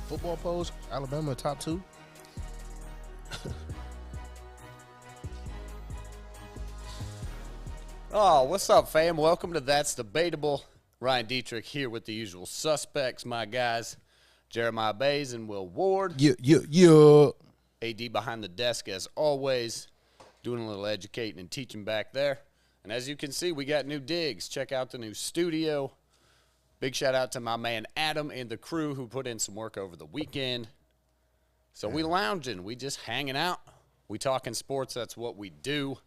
football polls, Alabama top 2. Oh, what's up, fam? Welcome to That's Debatable. Ryan Dietrich here with the usual suspects, my guys, Jeremiah Bays and Will Ward. Yeah. AD behind the desk, as always, doing a little educating and teaching back there. And as you can see, we got new digs. Check out the new studio. Big shout out to my man Adam and the crew who put in some work over the weekend. So we lounging, we just hanging out. We talking sports, that's what we do.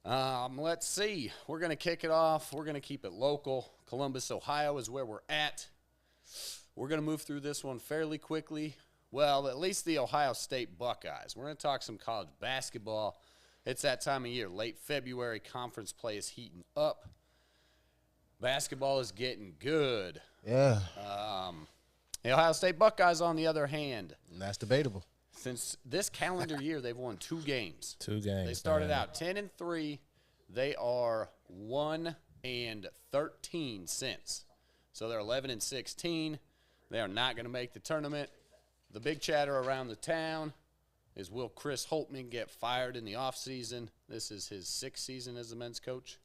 Let's see. We're going to kick it off. We're going to keep it local. Columbus, Ohio is where we're at. We're going to move through this one fairly quickly. Well, at least the Ohio State Buckeyes. We're going to talk some college basketball. It's that time of year. Late February, conference play is heating up. Basketball is getting good. Yeah. The Ohio State Buckeyes, on the other hand, And that's debatable. since this calendar year, they've won 2 games. 2 games. They started out 10-3. They are 1-13 since. So they're 11-16. They are not going to make the tournament. The big chatter around the town is, will Chris Holtman get fired in the offseason? This is his 6th season as the men's coach.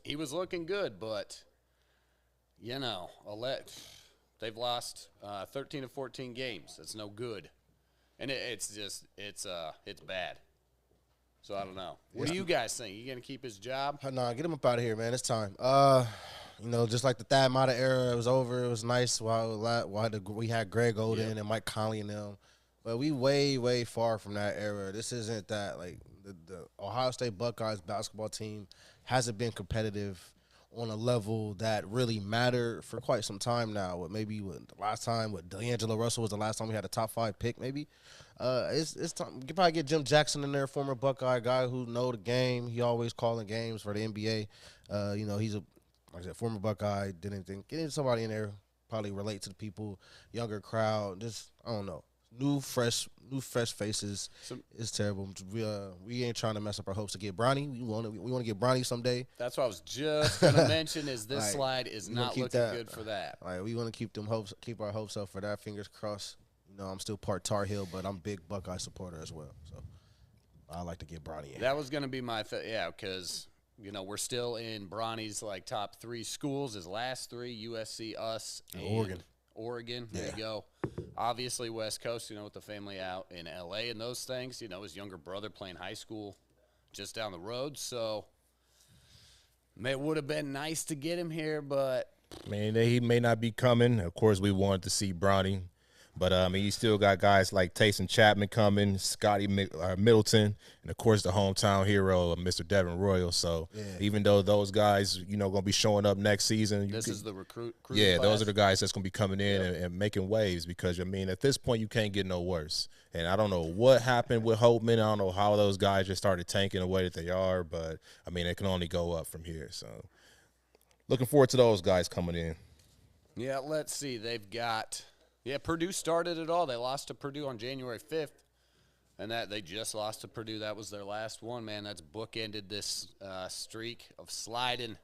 He was looking good, but, you know, they've lost 13 of 14 games. That's no good. And it's bad. So I don't know. What do you guys think? You going to keep his job? Nah, get him up out of here, man. It's time. Just like the Thad Matta era, it was over. It was nice while we had Greg Oden and Mike Conley and them. But we way far from that era. This isn't that. Like, the Ohio State Buckeyes basketball team hasn't been competitive on a level that really mattered for quite some time now. D'Angelo Russell was the last time we had a top 5 pick, maybe. It's time. You could probably get Jim Jackson in there, former Buckeye guy who know the game. He always calling games for the NBA. He's like I said, former Buckeye. Didn't think getting somebody in there probably relate to the people, younger crowd. Just I don't know. New fresh faces is terrible. We ain't trying to mess up our hopes to get Bronny. We want to get Bronny someday. That's what I was just going to mention. Is this slide is not looking good for that. All right, we want to keep our hopes up for that. Fingers crossed. I'm still part Tar Heel, but I'm a big Buckeye supporter as well. So I like to get Bronny in. That was going to be my because we're still in Bronny's top 3 schools. His last 3: USC, us, and Oregon. There you go. Obviously, West Coast, with the family out in L.A. and those things. His younger brother playing high school just down the road. So it would have been nice to get him here, but. He may not be coming. Of course, we wanted to see Bronny. But, you still got guys like Taysom Chapman coming, Scotty Middleton, and, of course, the hometown hero, Mr. Devin Royal. So, even though those guys, going to be showing up next season. This is the recruit Yeah, class. those are the guys that's going to be coming in and making waves because, at this point, you can't get no worse. And I don't know what happened with Holtman. I don't know how those guys just started tanking the way that they are. But, it can only go up from here. So, looking forward to those guys coming in. Yeah, let's see. They've got – Purdue started it all. They lost to Purdue on January 5th, and that they just lost to Purdue. That was their last one, man. That's bookended this streak of sliding.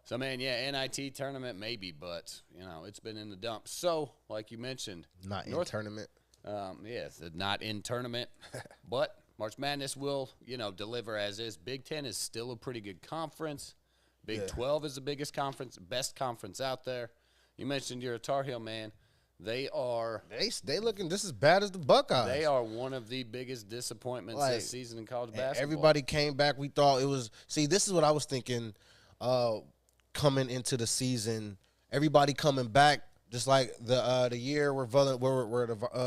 So, man, NIT tournament maybe, but, it's been in the dumps. So, like you mentioned. Not in tournament. Not in tournament. But March Madness will, deliver as is. Big Ten is still a pretty good conference. Big 12 is the biggest conference, best conference out there. You mentioned you're a Tar Heel, man. They are. They looking just as bad as the Buckeyes. They are one of the biggest disappointments this season in college basketball. Everybody came back. We thought it was. See, this is what I was thinking. Coming into the season, everybody coming back, just like the year where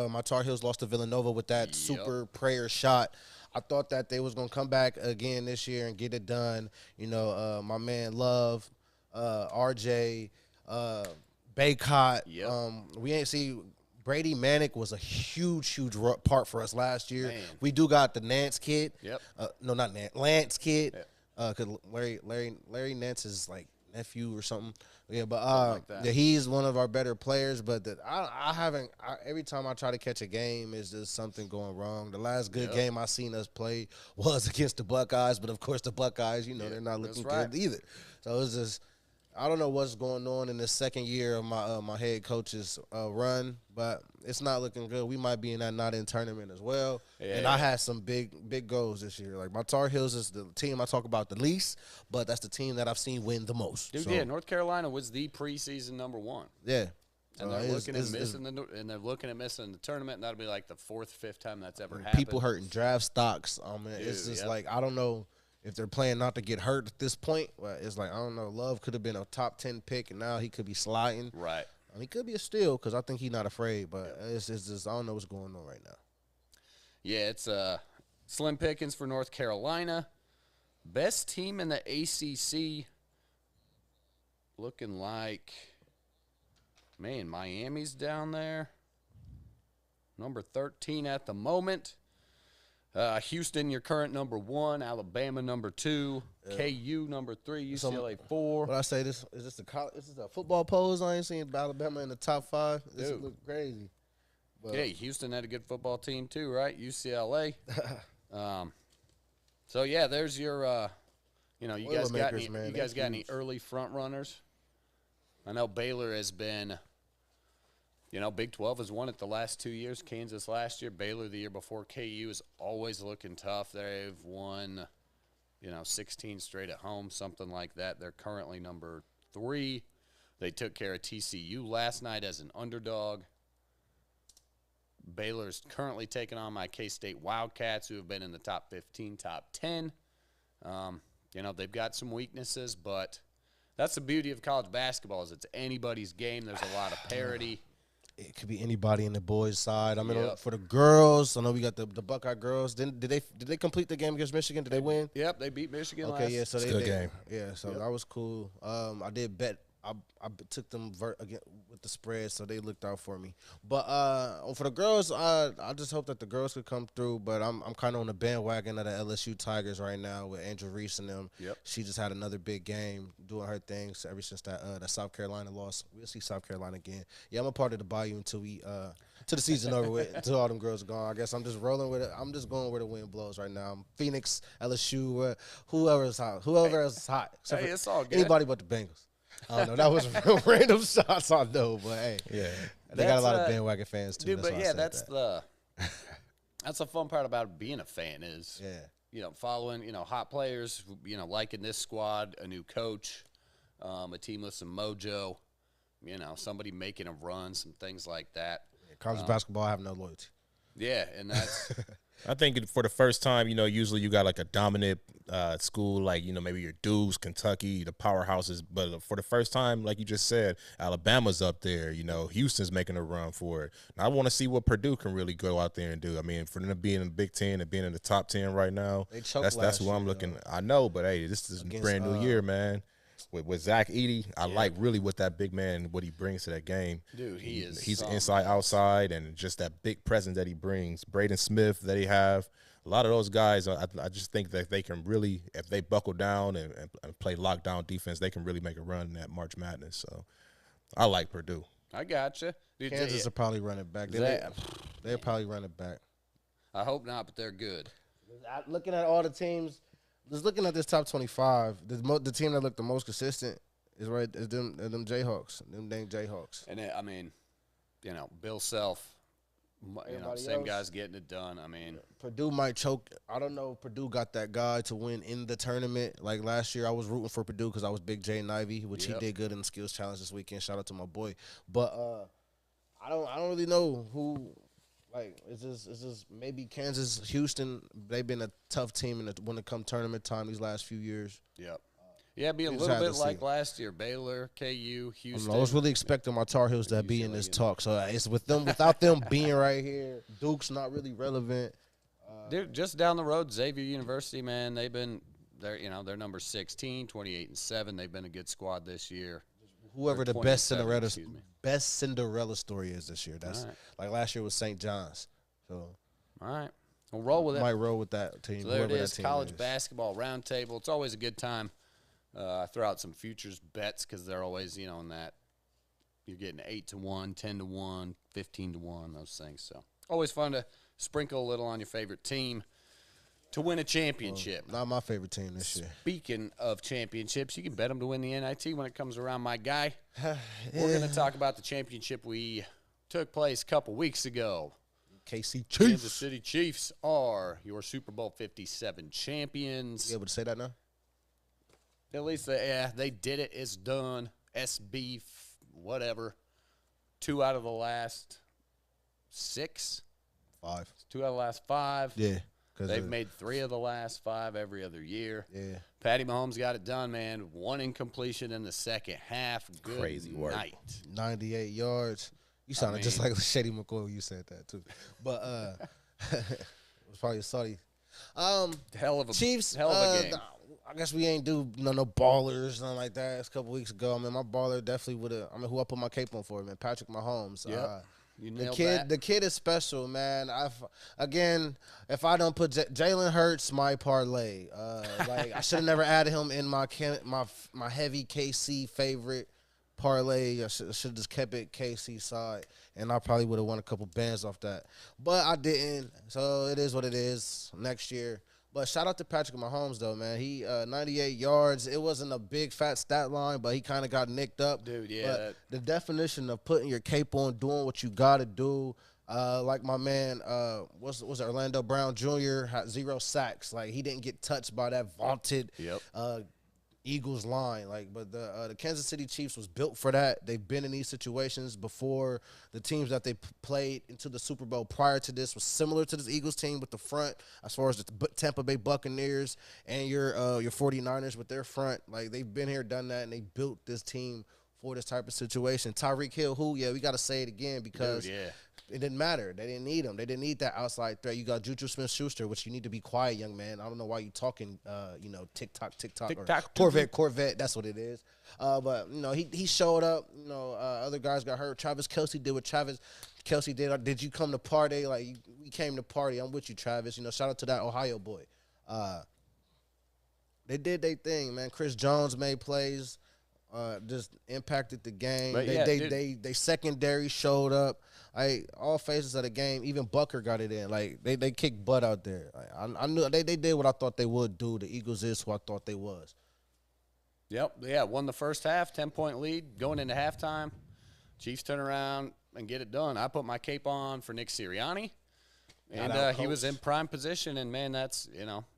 my Tar Heels lost to Villanova with that super prayer shot. I thought that they was gonna come back again this year and get it done. My man Love, RJ. Baycott. We ain't see Brady Manick was a huge part for us last year. Man. We do got the Nance kid. No, not Nance. Lance kid. Because Larry Nance is like nephew or something. Yeah, but he's one of our better players. But every time I try to catch a game, it's just something going wrong. The last good game I seen us play was against the Buckeyes, but of course the Buckeyes, they're not looking good either. So it's just I don't know what's going on in the second year of my head coach's run, but it's not looking good. We might be in that not in tournament as well. Yeah. And I had some big goals this year. Like my Tar Heels is the team I talk about the least, but that's the team that I've seen win the most. Dude, so, yeah, North Carolina was the preseason number 1. Yeah. And they're looking at missing the tournament, and that'll be like the 4th, 5th time that's ever happened. People hurting draft stocks. I mean, it's just like I don't know if they're playing not to get hurt at this point. But it's like I don't know. Love could have been a top 10 pick, and now he could be sliding. Right. He could be a steal because I think he's not afraid. But it's just I don't know what's going on right now. Yeah, it's slim pickings for North Carolina. Best team in the ACC looking like, man, Miami's down there. Number 13 at the moment. Houston, your current number 1. Alabama, number 2. KU, number 3. UCLA, 4. What I say, this is this a football pose? I ain't seen Alabama in the top 5. This look crazy. But, yeah, Houston had a good football team too, right? UCLA. So yeah, there's your. You guys got any early front runners? I know Baylor has been. Big 12 has won it the last 2 years. Kansas last year, Baylor the year before. KU is always looking tough. They've won, 16 straight at home, something like that. They're currently number 3. They took care of TCU last night as an underdog. Baylor's currently taking on my K-State Wildcats, who have been in the top 15, top 10. They've got some weaknesses, but that's the beauty of college basketball is it's anybody's game. There's a lot of parity. It could be anybody in the boys' side. I mean, for the girls, I know we got the Buckeye girls. Did they complete the game against Michigan? Did they win? Yep, they beat Michigan last. Okay, yeah, so good game. Yeah, so that was cool. I did bet. I took them again with the spread, so they looked out for me. But for the girls, I just hope that the girls could come through. But I'm kind of on the bandwagon of the LSU Tigers right now with Angel Reese and them. Yep. She just had another big game, doing her things ever since that South Carolina loss. We'll see South Carolina again. Yeah, I'm a part of the Bayou until we till the season over with, until all them girls are gone. I guess I'm just rolling with it. I'm just going where the wind blows right now. Phoenix, LSU, whoever is hot. Whoever is hot. Hey, it's all good. Anybody but the Bengals. I don't know. That was random shots, I know, but hey, yeah, they got a lot of bandwagon fans too. Dude, but yeah, that's the fun part about being a fan is following hot players, liking this squad, a new coach, a team with some mojo, somebody making a run, some things like that. College basketball, I have no loyalty. Yeah, and that's. I think for the first time, usually you got like a dominant school, like, maybe your Dukes, Kentucky, the powerhouses. But for the first time, like you just said, Alabama's up there. Houston's making a run for it. And I want to see what Purdue can really go out there and do. I mean, for them to be in the Big Ten and being in the top 10 right now, that's who I'm looking. I know, but hey, this is a brand new year, man. With Zach Edey, I like really what that big man, what he brings to that game. Dude, he's inside, outside, and just that big presence that he brings. Braden Smith that he have. A lot of those guys, I just think that they can really, if they buckle down and play lockdown defense, they can really make a run in that March Madness. So I like Purdue. I gotcha. Dude, Kansas will probably run it back. They'll probably run it back. I hope not, but they're good. Looking at all the teams, just looking at this top 25, the team that looked the most consistent is them Jayhawks, them dang Jayhawks. And Bill Self, same guys getting it done. I mean, Purdue might choke. I don't know if Purdue got that guy to win in the tournament. Like last year, I was rooting for Purdue because I was big Jay Ivey, which he did good in the skills challenge this weekend. Shout out to my boy. But I don't really know who. Like it's just maybe Kansas, Houston. They've been a tough team when it comes tournament time these last few years. Yep. Yeah, be a little bit like last year. Baylor, KU, Houston. I was really expecting my Tar Heels to be in this talk. So it's with them, without them being right here. Duke's not really relevant. They're just down the road. Xavier University, man, they're number 16, 28-7. They've been a good squad this year. Whoever the best Cinderella story is this year. That's like last year was St. John's. So all right, we'll roll with it. Might roll with that team. So there it is, college basketball roundtable. It's always a good time. I throw out some futures bets because they're always, in that you're getting 8-1, 10-1, 15-1, those things. So always fun to sprinkle a little on your favorite team. to win a championship. Not my favorite team this year. Speaking of championships, you can bet them to win the NIT when it comes around, my guy. We're going to talk about the championship we took place a couple weeks ago. KC Chiefs. Kansas City Chiefs are your Super Bowl 57 champions. You able to say that now? At least they did it. It's done. SB, whatever. 2 out of the last 6? 5. 2 out of the last 5. Yeah. They've made 3 of the last 5 every other year. Yeah. Patty Mahomes got it done, man. 1 incompletion in the second half. Good Crazy work. night. 98 yards. You sounded just like Shady McCoy when you said that, too. But it was probably a Saudi. Hell of a Chiefs, hell of a game. I guess we ain't do no ballers, nothing like that. It's a couple weeks ago. I mean, my baller definitely would have. I mean, who I put my cape on for, man? Patrick Mahomes. Yep. You nailed that. The kid is special, man. If I don't put Jalen Hurts, my parlay. Like I should have never added him in my heavy KC favorite parlay. I should have just kept it KC side, and I probably would have won a couple bands off that. But I didn't, so it is what it is. Next year. But shout out to Patrick Mahomes, though, man. He 98 yards. It wasn't a big, fat stat line, but he kind of got nicked up. Dude, yeah. But the definition of putting your cape on, doing what you got to do, like my man, was it Orlando Brown Jr., had 0 sacks. Like, he didn't get touched by that vaunted Eagles line. Like, but the Kansas City Chiefs was built for that. They've been in these situations before. The teams that they played into the Super Bowl prior to this was similar to this Eagles team with the front, as far as the Tampa Bay Buccaneers and your 49ers with their front. Like, they've been here, done that, and they built this team for this type of situation. Tyreek Hill, we got to say it again because it didn't matter. They didn't need him. They didn't need that outside threat. You got Juju Smith-Schuster, which you need to be quiet, young man. I don't know why you talking, TikTok, or Corvette. That's what it is. But, he showed up. Other guys got hurt. Travis Kelce did what Travis Kelce did. Did you come to party? Like, we came to party. I'm with you, Travis. Shout out to that Ohio boy. They did their thing, man. Chris Jones made plays. Just impacted the game. But they secondary showed up. All phases of the game. Even Bucker got it in. Like they kicked butt out there. I knew they did what I thought they would do. The Eagles is who I thought they was. Yep. Yeah. Won the first half, 10-point lead going into halftime. Chiefs turn around and get it done. I put my cape on for Nick Sirianni. And he was in prime position, and, man, that's,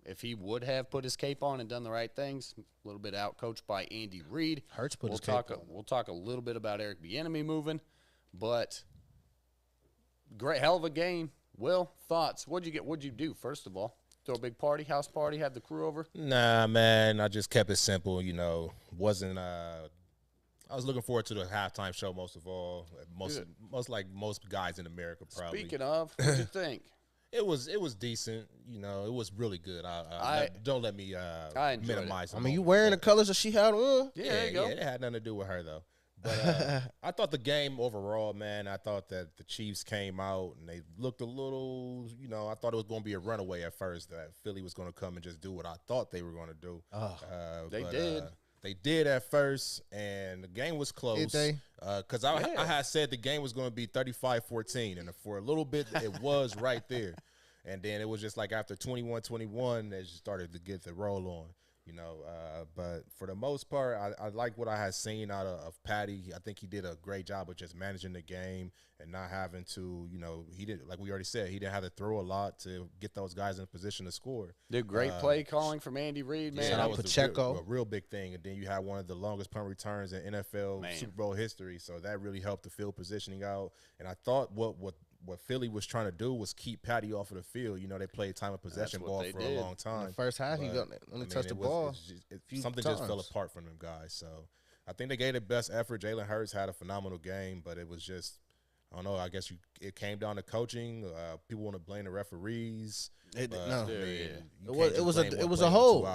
if he would have put his cape on and done the right things, a little bit out-coached by Andy Reid. Hurts put his cape on. We'll talk a little bit about Eric Bieniemy moving, but great, hell of a game. Will, thoughts? What'd you do, first of all? Throw a big party, house party, have the crew over? Nah, man, I just kept it simple, wasn't I was looking forward to the halftime show most of all. Most guys in America probably. Speaking of, what'd you think? It was decent. It was really good. Don't let me minimize it. I mean, you wearing the colors that she had on. Yeah, there you go. Yeah, it had nothing to do with her, though. But I thought the game overall, man, I thought that the Chiefs came out and they looked a little, I thought it was going to be a runaway at first, that Philly was going to come and just do what I thought they were going to do. They did. They did at first, and the game was close. Did they? Because I had said the game was going to be 35-14, and for a little bit, it was right there. And then it was just like after 21-21, they just started to get the roll on, But for the most part, I like what I had seen out of Patty. I think he did a great job of just managing the game and not having to, he didn't, like we already said, he didn't have to throw a lot to get those guys in position to score. Did great play calling from Andy Reid, man. Yeah, that was a real big thing. And then you had one of the longest punt returns in NFL Super Bowl history, so that really helped the field positioning out. And I thought what Philly was trying to do was keep Patty off of the field. They played time of possession ball for a long time. In the first half, he only touched the ball. Something just fell apart from them guys. So I think they gave their best effort. Jalen Hurts had a phenomenal game, but it was just, I don't know, I guess it came down to coaching. People want to blame the referees. It was a hold.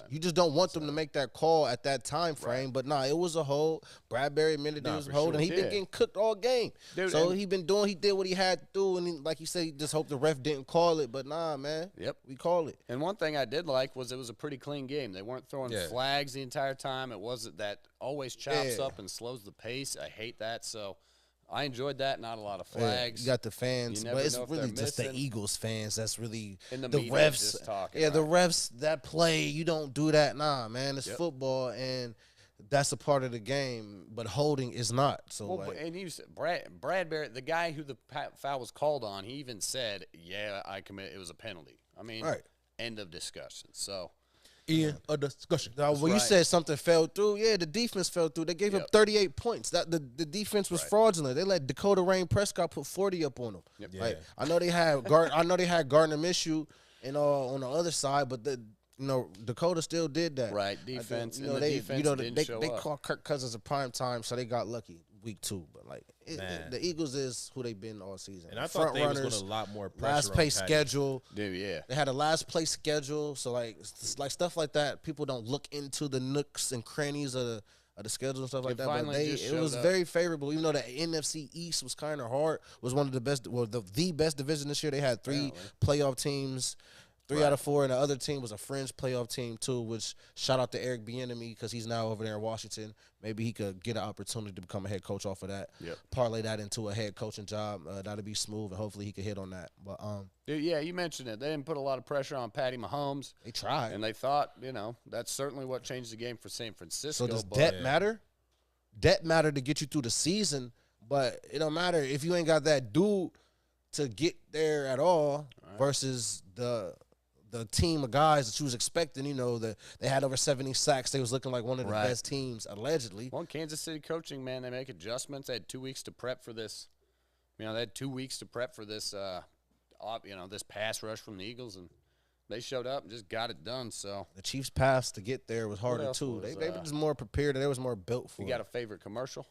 You just don't want them to make that call at that time frame. Right. But it was a hold. Bradbury admitted it was a hold, and he been getting cooked all game. Dude, so he did what he had to do, and like you said, he just hoped the ref didn't call it. But man. Yep, we called it. And one thing I did like was it was a pretty clean game. They weren't throwing flags the entire time. It wasn't that always chops up and slows the pace. I hate that. So I enjoyed that. Not a lot of Yeah, flags. you got the fans, You never but it's know if really they're just the missing. Eagles fans that's really And the the media refs. just talking, Yeah, the right. refs that play, you don't do that. Nah, man, it's Yep. football, and that's a part of the game. But holding is not. So Well, like, and you said Bradbury, the guy who the foul was called on, he even said, "Yeah, I commit. It was a penalty." I mean, right. end of discussion. So In a discussion. Now, when you right. said something fell through, yeah, the defense fell through. They gave Yep. up 38 points. That the defense was Right. fraudulent. They let Dakota Rain Prescott put 40 up on them. Yep. Yeah. Like, I know they had Gardner Minshew and on the other side, but Dakota still did that. Right, I think, defense, you and know, the they defense didn't they show they up. caught Kirk Cousins a prime time, so they got lucky week 2. But like Man. the Eagles is who they've been all season. And I thought they was going to a lot more pressure last on place Patty. schedule. Dude, yeah. They had a last place schedule, so like stuff like that. People don't look into the nooks and crannies of the schedule and stuff like It that. But finally just it was showed up. very favorable, even though the NFC East was kind of hard. Was one of the best, the best division this year. They had 3 playoff teams. 3 out of 4, and the other team was a fringe playoff team too. Which shout out to Eric Bieniemy because he's now over there in Washington. Maybe he could get an opportunity to become a head coach off of that. Yep. Parlay that into a head coaching job. That'll be smooth, and hopefully he could hit on that. But Dude, yeah, you mentioned it. They didn't put a lot of pressure on Patty Mahomes, they tried. and they thought, that's certainly what changed the game for San Francisco. So does but debt matter? Debt matter to get you through the season, but it don't matter if you ain't got that dude to get there at all versus the team of guys that you was expecting. They had over 70 sacks. They was looking like one of the Right. best teams allegedly. Well, Kansas City coaching, man, they make adjustments. They had 2 weeks to prep for this. They had 2 weeks to prep for this, this pass rush from the Eagles, and they showed up and just got it done. So The Chiefs' pass to get there was harder else too. was, They were just more prepared. They was more built for you it. got a favorite commercial?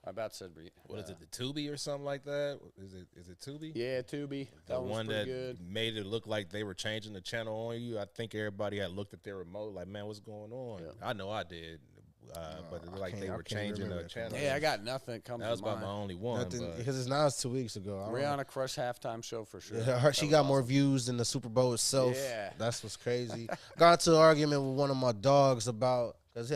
I about said, What is it, the Tubi or something like that? Is it Tubi? yeah, Tubi. The That was one pretty that good. made it look like they were changing the channel on you. I think everybody had looked at their remote like, man, what's going on? Yeah. I know I did, but it looked like they I were can't changing remember the that channel. Yeah, I got nothing that comes That was to about mind. my only one. Nothing But because it's 2 weeks ago. I don't know. Rihanna Crush halftime show for sure. Yeah, she That got was more awesome. views than the Super Bowl itself. Yeah. That's what's crazy. Got into an argument with one of my dogs about because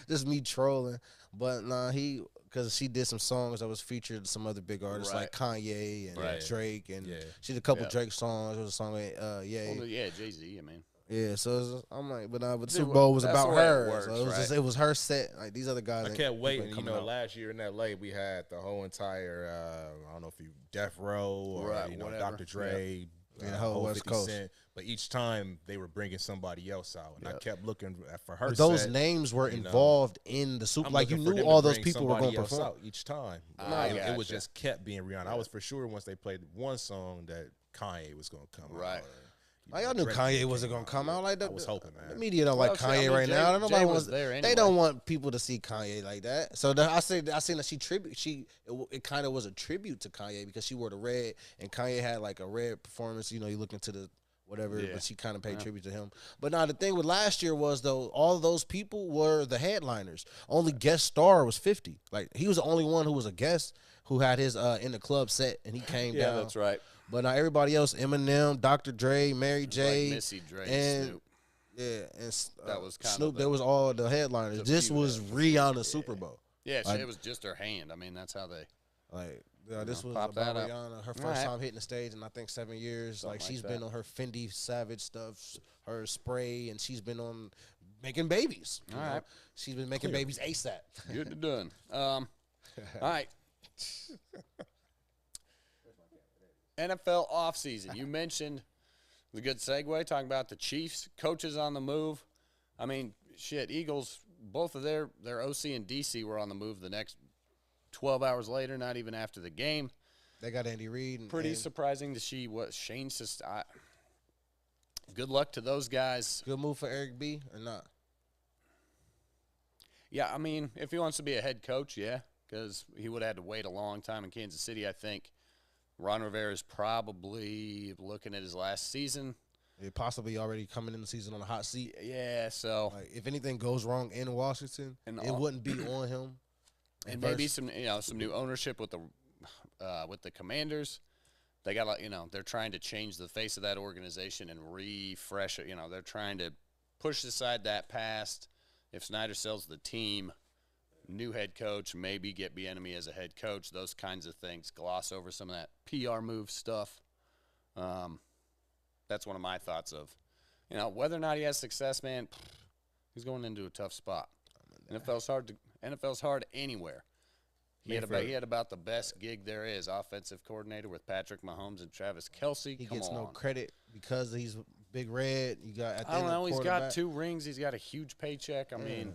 just me trolling, but because she did some songs that was featured some other big artists Right. like Kanye and Right. Drake, and Yeah. she did a couple Yeah. Drake songs. There was a song with Well, yeah, Jay-Z, I mean. yeah. So I'm like, but the Dude, Super Bowl was that's about the way it her. works, so it was right? it was her set. Like these other guys, I ain't- kept ain't waiting. coming out. Last year in LA, we had the whole entire, I don't know if you Death Row or, Right, whatever. Dr. Dre, Yeah, the whole West 50 Coast. Cent. But each time they were bringing somebody else out. And I kept looking for her But those set. names were you know, involved in the Super. I'm Like you looking for knew them all to those bring people were going somebody to else perform. out each time. I It was gotcha. just kept being Rihanna. I was for sure once they played one song that Kanye was going to come Right. out. Like, y'all knew Kanye wasn't gonna come out like that. I was hoping, man. The media don't Well, like see, I Kanye mean, right Jay- now. Nobody Jay wants. was there They anyway. don't want people to see Kanye like that. So I seen that she tribute. It kind of was a tribute to Kanye because she wore the red, and Kanye had like a red performance. You look into the whatever, Yeah. but she kind of paid tribute to him. But now the thing with last year was though, all of those people were the headliners. Only guest star was 50. Like he was the only one who was a guest who had his in the club set, and he came Yeah, down. that's right. But now everybody else, Eminem, Dr. Dre, Mary J, Like Missy, Dre, and Snoop. yeah, and That was kind of Snoop. the- That was all the headliners. the This few was Rihanna's Super Bowl. Yeah, Like- it was just her hand. I mean, that's how they. Like this was pop about that up. Rihanna. Her first Alright. time hitting the stage in I think 7 years. Something Like like she's that. been on her Fendi Savage stuff, her spray, and she's been on making babies. you know? Alright. She's been making babies ASAP. Getting it done. All right. NFL offseason. You mentioned the good segue talking about the Chiefs coaches on the move. I mean, shit, Eagles, both of their OC and DC were on the move the next 12 hours later, not even after the game. They got Andy Reid. Pretty and surprising to see what Shane says. Good luck to those guys. good move for Eric B. or not? Yeah, I mean, if he wants to be a head coach, yeah, because he would have had to wait a long time in Kansas City, I think. Ron Rivera is probably looking at his last season. It possibly already coming in the season on a hot seat. Yeah, so Like if anything goes wrong in Washington, And it all- wouldn't be on him. and maybe some new ownership with the Commanders. They got they're trying to change the face of that organization and refresh it. They're trying to push aside that past. If Snyder sells the team, new head coach, maybe get Bieniemy as a head coach, those kinds of things. Gloss over some of that PR move stuff. That's one of my thoughts of, whether or not he has success, man, he's going into a tough spot. NFL's hard anywhere. He had about the best gig there is, offensive coordinator with Patrick Mahomes and Travis Kelce. He gets no credit because he's Big Red. You got I don't know. He's got 2 rings. He's got a huge paycheck. I mean,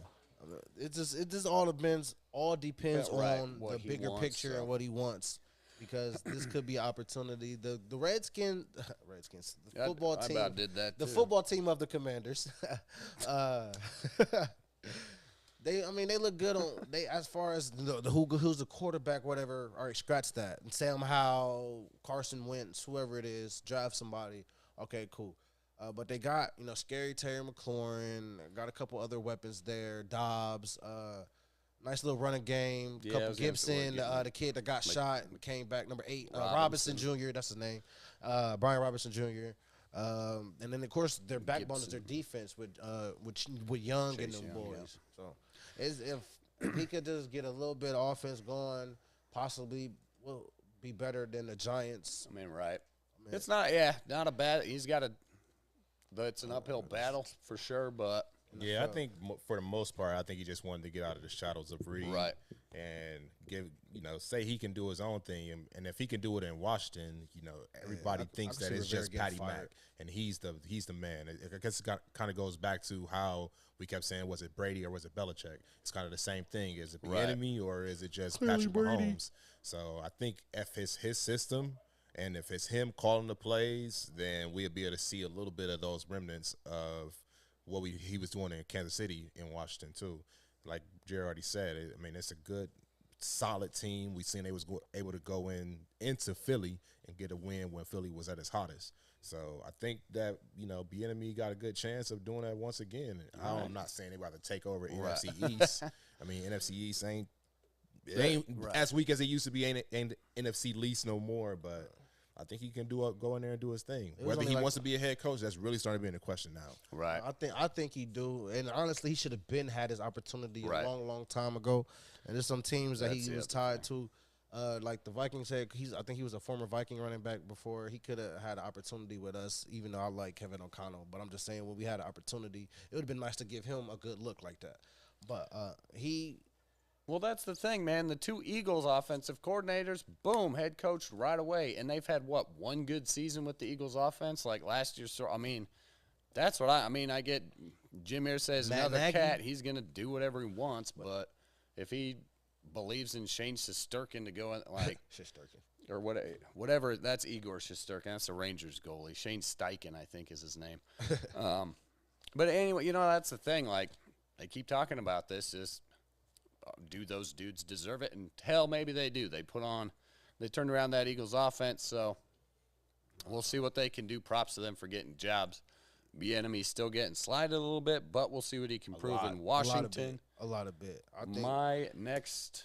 it just all depends. All depends on the bigger picture and what he wants. Because this could be an opportunity. The Redskins, the football team. I about did that the too. football team of the Commanders. They look good on as far as who's the quarterback, whatever. All right, scratch that. And Sam Howell, Carson Wentz, whoever it is, draft somebody. Okay, cool. But they got Scary Terry McLaurin, got a couple other weapons there. Dobbs, nice little running game. Couple Gibson, the kid that got shot and came back, number 8, Robinson Jr. That's his name, Brian Robinson Jr. And then of course their backbone is their defense with Young and them boys. Yeah. So if he could just get a little bit of offense going, possibly will be better than the Giants. I mean, right? It's not a bad. He's got it's an uphill battle for sure, but. Yeah, I think for the most part, I think he just wanted to get out of the shadows of Reed, right? And say he can do his own thing, and if he can do it in Washington, everybody thinks that it's just Patty Mack, and he's the man. I guess it kind of goes back to how we kept saying, was it Brady or was it Belichick? It's kind of the same thing. Is it the enemy or is it just Patrick Mahomes? So I think if it's his system and if it's him calling the plays, then we'll be able to see a little bit of those remnants of what he was doing in Kansas City and Washington too. Like Jerry already said, it's a good, solid team. We've seen they was able to go into Philly and get a win when Philly was at its hottest. So I think that Bieniemy got a good chance of doing that once again. I'm not saying they're about to take over NFC East. NFC East ain't as weak as it used to be. Ain't NFC least no more, but. I think he can go in there and do his thing. Whether he wants to be a head coach, that's really starting to be in the question now. Right. I think he do. And honestly, he should have had his opportunity a long, long time ago. And there's some teams that he was tied to. Like the Vikings said, I think he was a former Viking running back before. He could have had an opportunity with us, even though I like Kevin O'Connell. But I'm just saying, when we had an opportunity, it would have been nice to give him a good look like that. But Well, that's the thing, man. The 2 Eagles offensive coordinators, boom, head coach right away. And they've had, one good season with the Eagles offense? Like last year. So, that's what I get Jim here says Matt another Nagy. cat. He's going to do whatever he wants. But if he believes in Shane Shesterkin to go in, Shesterkin. Or whatever, that's Igor Shesterkin. That's the Rangers goalie. Shane Steichen, I think, is his name. But anyway, that's the thing. Like, they keep talking about this is, do those dudes deserve it? And hell, maybe they do. They turned around that Eagles offense, so we'll see what they can do. Props to them for getting jobs. Bieniemy's still getting slided a little bit, but we'll see what he can prove in Washington. A lot of bit. I think. My next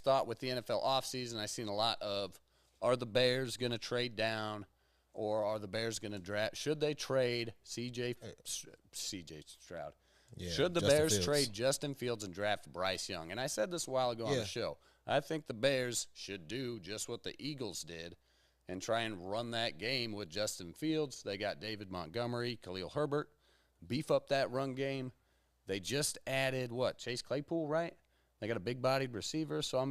thought with the NFL offseason, I've seen a lot of, are the Bears going to trade down, or are the Bears going to draft? Should they trade C.J. Stroud? Yeah, should the Bears trade Justin Fields and draft Bryce Young? And I said this a while ago on the show. I think the Bears should do just what the Eagles did and try and run that game with Justin Fields. They got David Montgomery, Khalil Herbert, beef up that run game. They just added, Chase Claypool, right? They got a big-bodied receiver. So,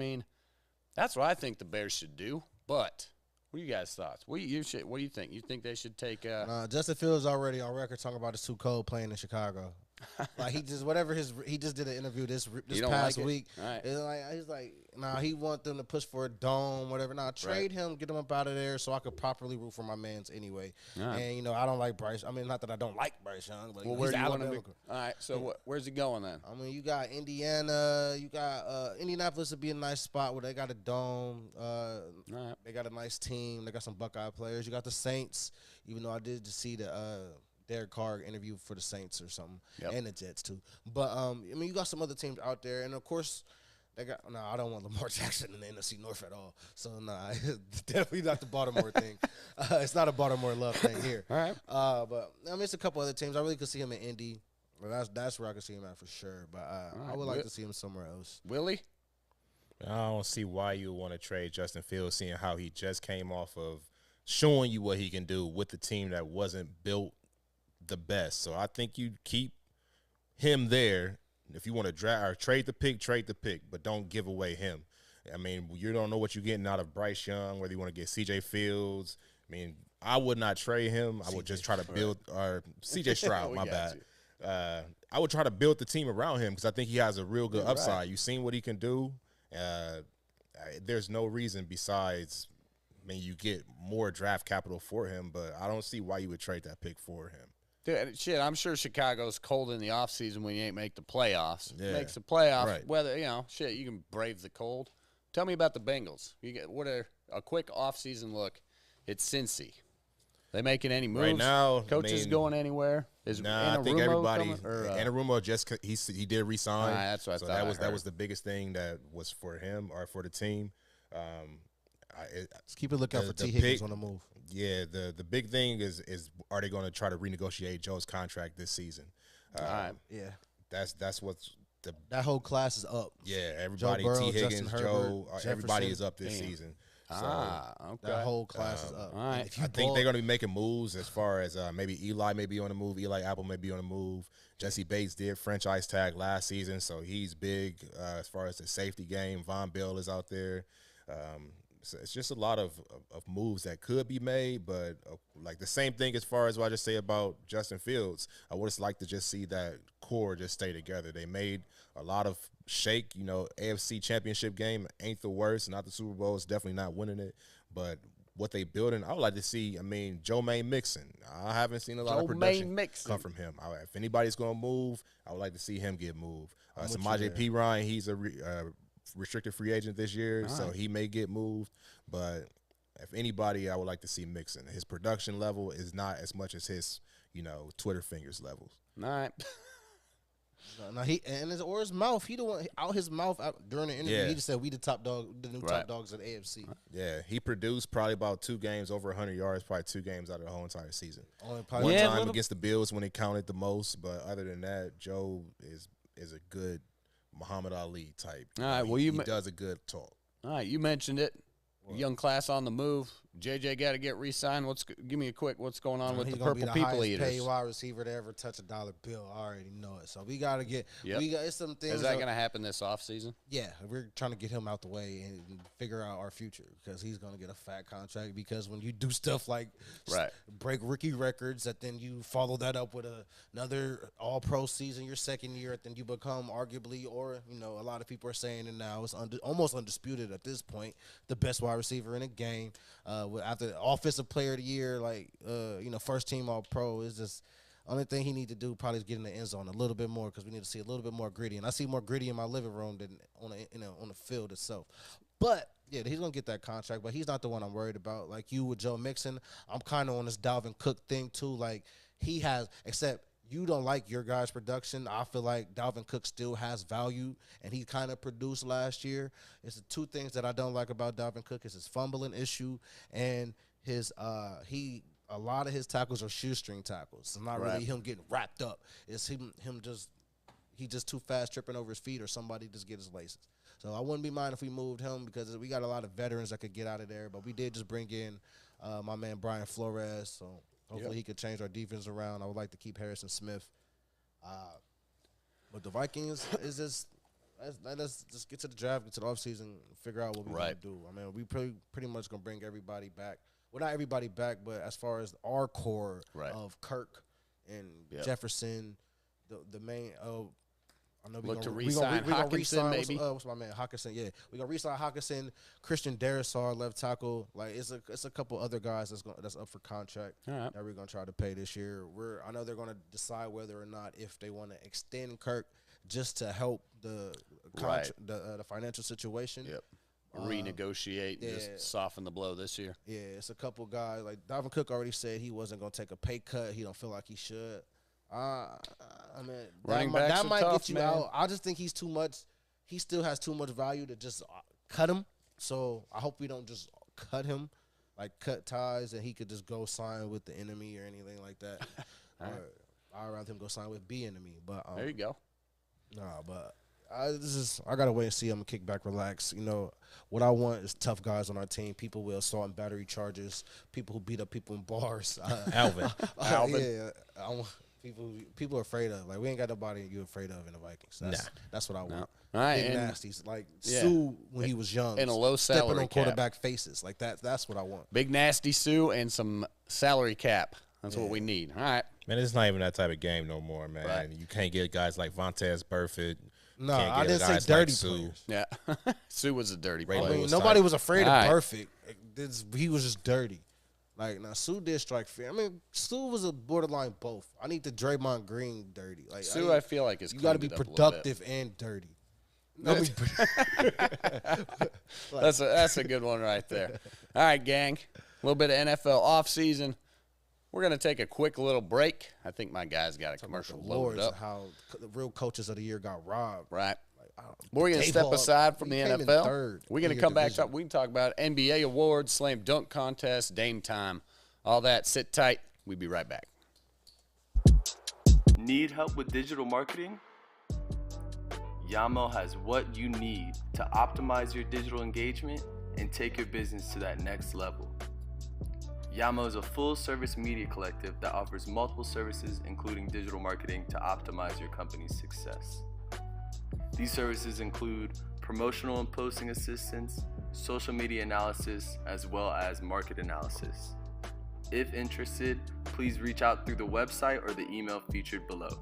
that's what I think the Bears should do. But what are you guys' thoughts? What do you think? You think they should take Justin Fields already on record talking about it's too cold playing in Chicago. Like he just did an interview this past week. Right. He's like, he want them to push for a dome, whatever. Trade him, get him up out of there, so I could properly root for my man's anyway. Right. And I don't like Bryce. Not that I don't like Bryce Young, but where do you want him to? All right, so where's he going then? You got Indiana, you got Indianapolis would be a nice spot where they got a dome. Right. They got a nice team. They got some Buckeye players. You got the Saints, even though I did just see the Derek Carr interview for the Saints or something, and the Jets too. But you got some other teams out there, and of course, they got. I don't want Lamar Jackson in the NFC North at all. So definitely not the Baltimore thing. It's not a Baltimore love thing here. All right. But it's a couple other teams. I really could see him in Indy. Well, that's where I can see him at for sure. But I would like to see him somewhere else. Willie? I don't see why you would want to trade Justin Fields, seeing how he just came off of showing you what he can do with the team that wasn't built the best. So I think you keep him there. If you want to draft or trade the pick, but don't give away him. I mean, you don't know what you're getting out of Bryce Young, whether you want to get C.J. Fields. I mean, I would not trade him. I would just try to build – or C.J. Stroud, my bad. I would try to build the team around him because I think he has a real good upside. Right. You've seen what he can do. There's no reason besides – I mean, you get more draft capital for him, but I don't see why you would trade that pick for him. Dude, shit, I'm sure Chicago's cold in the offseason when you ain't make the playoffs. Yeah. Makes the playoff, right. Whether, shit, you can brave the cold. Tell me about the Bengals. What a quick offseason look at Cincy. They making any moves? Right now, coaches going anywhere? I think everybody. Anarumo he did resign. That's what I thought. That was the biggest thing that was for him or for the team. Let's keep a lookout for T. Higgins on the move. Yeah, the big thing is are they going to try to renegotiate Joe's contract this season? Yeah, that's what's that whole class is up. Yeah, everybody, Burrow, T. Higgins, Justin Joe, Herbert, everybody is up this season. So, okay. That whole class is up. All right. I think they're going to be making moves as far as maybe Eli may be on the move. Eli Apple may be on the move. Jesse Bates did franchise tag last season, so he's big as far as the safety game. Von Bell is out there. So it's just a lot of moves that could be made, but like the same thing as far as what I just say about Justin Fields. I would just like to just see that core just stay together. They made a lot of shake. AFC Championship game ain't the worst. Not the Super Bowl. It's definitely not winning it. But what they building, I would like to see. I mean, Joe Mixon. I haven't seen a lot of production come from him. If anybody's going to move, I would like to see him get moved. Samaje P. Ryan, he's a restricted free agent this year, so he may get moved. But if anybody, I would like to see Mixon. His production level is not as much as his, Twitter fingers levels. All right. No, his mouth. He the one out his mouth during the interview. Yeah. He just said we the top dog, the new top dogs of the AFC. Yeah, he produced probably about 2 games over 100 yards, probably 2 games out of the whole entire season. One time against the Bills when it counted the most, but other than that, Joe is a good Muhammad Ali type. All right, he does a good talk. All right, you mentioned it. Young class on the move. JJ got to get re-signed. Give me a quick. What's going on with the Purple People Eaters? He's wide receiver to ever touch a dollar bill. I already know it. So we got to get. Yep. It's some things. Is that going to happen this offseason? Yeah, we're trying to get him out the way and figure out our future because he's going to get a fat contract. Because when you do stuff like break rookie records, that then you follow that up with another All-Pro season your second year, then you become arguably, or a lot of people are saying it now, it's almost undisputed at this point, the best wide receiver in the game. After the offensive player of the year, first team All-Pro is just only thing he need to do probably is get in the end zone a little bit more because we need to see a little bit more gritty. And I see more gritty in my living room than on the field itself. But yeah, he's gonna get that contract, but he's not the one I'm worried about. Like you with Joe Mixon, I'm kind of on this Dalvin Cook thing too. Like he has, except you don't like your guys' production. I feel like Dalvin Cook still has value, and he kind of produced last year. It's the 2 things that I don't like about Dalvin Cook is his fumbling issue and his a lot of his tackles are shoestring tackles. It's not really him getting wrapped up. It's him just too fast tripping over his feet or somebody just get his laces. So I wouldn't be mind if we moved him because we got a lot of veterans that could get out of there. But we did just bring in my man Brian Flores, so hopefully he could change our defense around. I would like to keep Harrison Smith. But the Vikings is just let's just get to the draft, get to the offseason, and figure out what we're going to do. I mean, we pretty much going to bring everybody back. Well, not everybody back, but as far as our core of Kirk and Jefferson, the main I know we're going to re-sign maybe. What's my man? Hawkinson, yeah. We're going to re-sign Hawkinson, Christian Darrisaw, left tackle. Like, it's a couple other guys that's up for contract that we're going to try to pay this year. I know they're going to decide whether or not if they want to extend Kirk just to help the financial situation. Yep. Renegotiate, just soften the blow this year. Yeah, it's a couple guys. Like, Dalvin Cook already said he wasn't going to take a pay cut. He don't feel like he should. I mean, that might get you out. I just think he's too much. He still has too much value to just cut him. So I hope we don't just cut him, like cut ties, and he could just go sign with the enemy or anything like that. I'd rather him go sign with B to me. But There you go. nah, but I gotta wait and see. I'm gonna kick back, relax. You know what I want is tough guys on our team. People with assault and battery charges. People who beat up people in bars. Alvin. Yeah, I want people are afraid of. Like we ain't got nobody you afraid of in the Vikings. That's what I want. All right, Big and nasties like Sue when he was young and a low stepping salary on cap. quarterback faces like that. That's what I want. Big nasty Sue and some salary cap. That's what we need. All right. Man, it's not even that type of game no more, man. Right. You can't get guys like Vontez Burfict. No, Can't I get didn't say guys dirty like Sue. players. Yeah. Sue was a dirty Ray player. I mean, Lewis nobody type. was afraid All of right. Perfect. He was just dirty. Like now, Sue did strike fear. I mean, Sue was a borderline both. I need the Draymond Green dirty. Like Sue, I feel like, is you got to be productive and dirty. I mean, That's a good one right there. All right, gang. A little bit of NFL offseason. We're going to take a quick little break. I think my guys got a commercial loaded up. How the real coaches of the year got robbed. Right. We're going to step aside from the NFL. We're going to come back. We can talk about NBA awards, slam dunk contest, Dame time, all that. Sit tight. We'll be right back. Need help with digital marketing? Yamo has what you need to optimize your digital engagement and take your business to that next level. Yamo is a full-service media collective that offers multiple services, including digital marketing, to optimize your company's success. These services include promotional and posting assistance, social media analysis, as well as market analysis. If interested, please reach out through the website or the email featured below.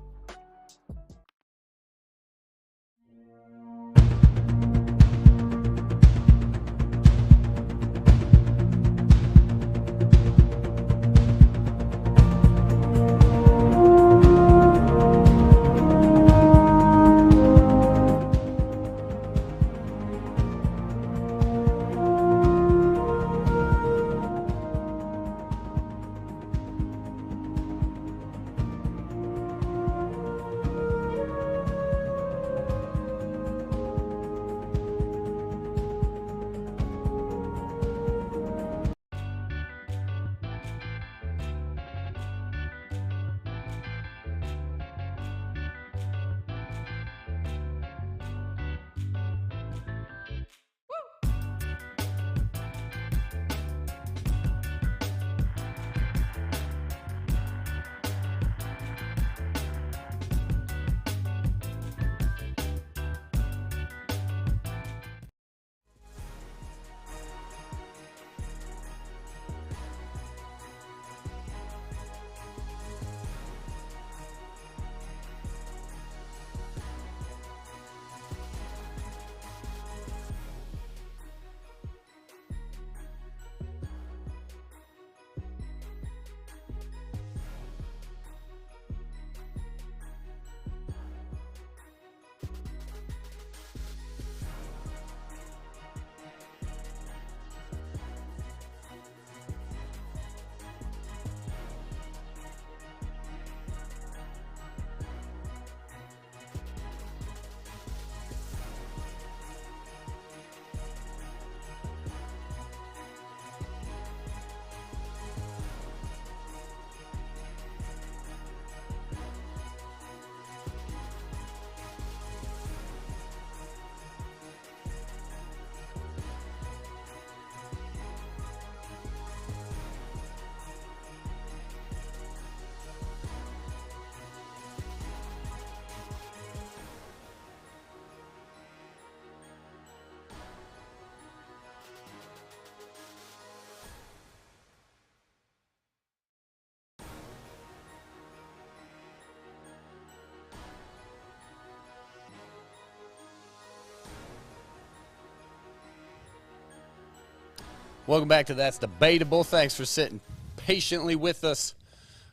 Welcome back to That's Debatable. Thanks for sitting patiently with us.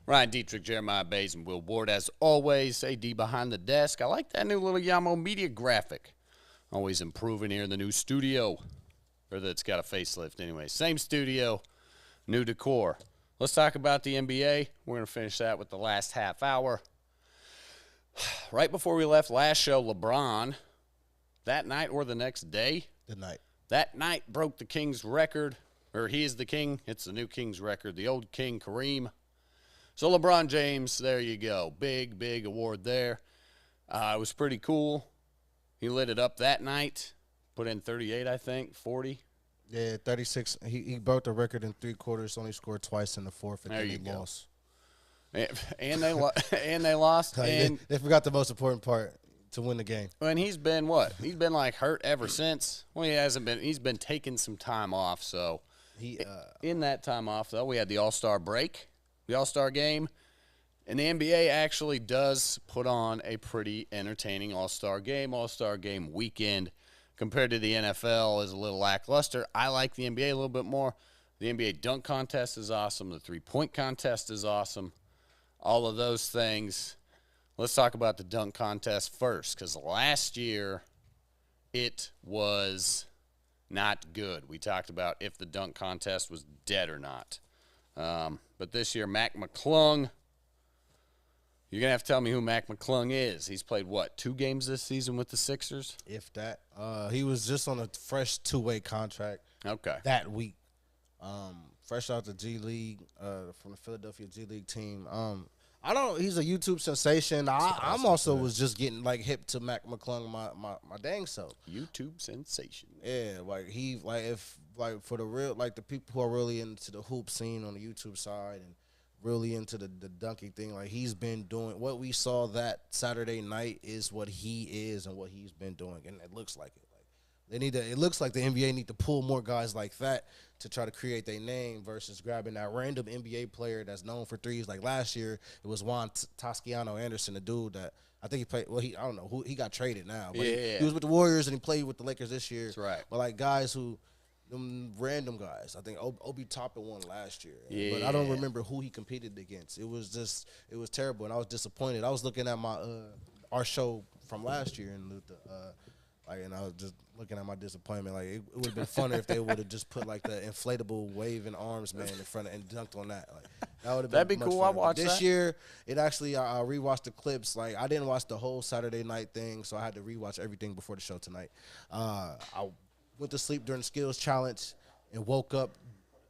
Ryan Dietrich, Jeremiah Bays, and Will Ward, as always. AD behind the desk. I like that new little Yamo media graphic. Always improving here in the new studio. Or that's got a facelift anyway. Same studio, new decor. Let's talk about the NBA. We're going to finish that with the last half hour. Right before we left last show, LeBron, that night or the next day, that night broke the King's record, or he is the king. It's the new King's record. The old King, Kareem, So LeBron James, there you go. Big award there. It was pretty cool. He lit it up that night. Put in 38, I think, 40. Yeah, 36. He broke the record in 3 quarters. Only scored twice in the fourth, and There then you he go. lost. And they lost. Like, And they forgot the most important part, to win the game. and he's been what? He's been like hurt ever since. Well, he hasn't been. He's been taking some time off. So in that time off, though, we had the All-Star break, the All-Star game, and the NBA actually does put on a pretty entertaining All-Star game weekend. Compared to the NFL is a little lackluster. I like the NBA a little bit more. The NBA dunk contest is awesome. The three-point contest is awesome. All of those things. Let's talk about the dunk contest first, because last year it was not good. We talked about if the dunk contest was dead or not. But this year, Mac McClung, you're going to have to tell me who Mac McClung is. He's played, 2 games this season with the Sixers? If that. He was just on a fresh 2-way contract that week. Fresh out the G League, from the Philadelphia G League team. He's a YouTube sensation. I'm also was just getting like hip to Mac McClung my dang self. YouTube sensation. Yeah, for the real, like the people who are really into the hoop scene on the YouTube side and really into the dunking thing, like he's been doing what we saw that Saturday night is what he is and what he's been doing, and it looks like it. It looks like the NBA need to pull more guys like that to try to create their name versus grabbing that random NBA player that's known for threes. Like last year, it was Juan Toscano Anderson, the dude that I think he played. Well, I don't know who he got traded now, but he was with the Warriors and he played with the Lakers this year. That's right. But like guys them random guys. I think Obi Toppin won last year, but I don't remember who he competed against. It was terrible, and I was disappointed. I was looking at my our show from last year and and I was just looking at my disappointment. Like it would have been funner if they would have just put like the inflatable waving arms man in front of and dunked on that. Like that would have been. That'd be cool. I watched this that. year. It actually I rewatched the clips. Like I didn't watch the whole Saturday night thing, so I had to rewatch everything before the show tonight. I went to sleep during the skills challenge and woke up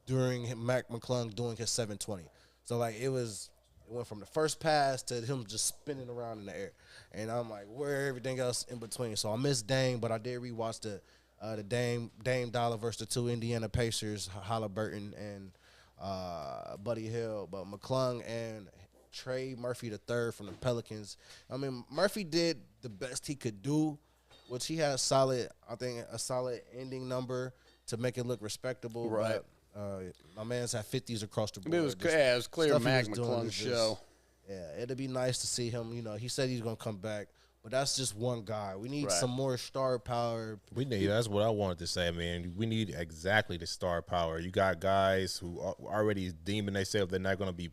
during Mac McClung doing his 720. So like it went from the first pass to him just spinning around in the air. And I'm like, where everything else in between? So I missed Dame, but I did rewatch the Dame Dollar versus the 2 Indiana Pacers, Halliburton and Buddy Hield. But McClung and Trey Murphy III from the Pelicans. I mean, Murphy did the best he could do, which he had a solid ending number to make it look respectable. Right. But my man's had 50s across the board. It was clear Mac McClung's show. Yeah, it'd be nice to see him. You know, he said he's gonna come back, but that's just one guy. We need some more star power. That's what I wanted to say, man. We need exactly the star power. You got guys who are already deeming themselves they're not gonna be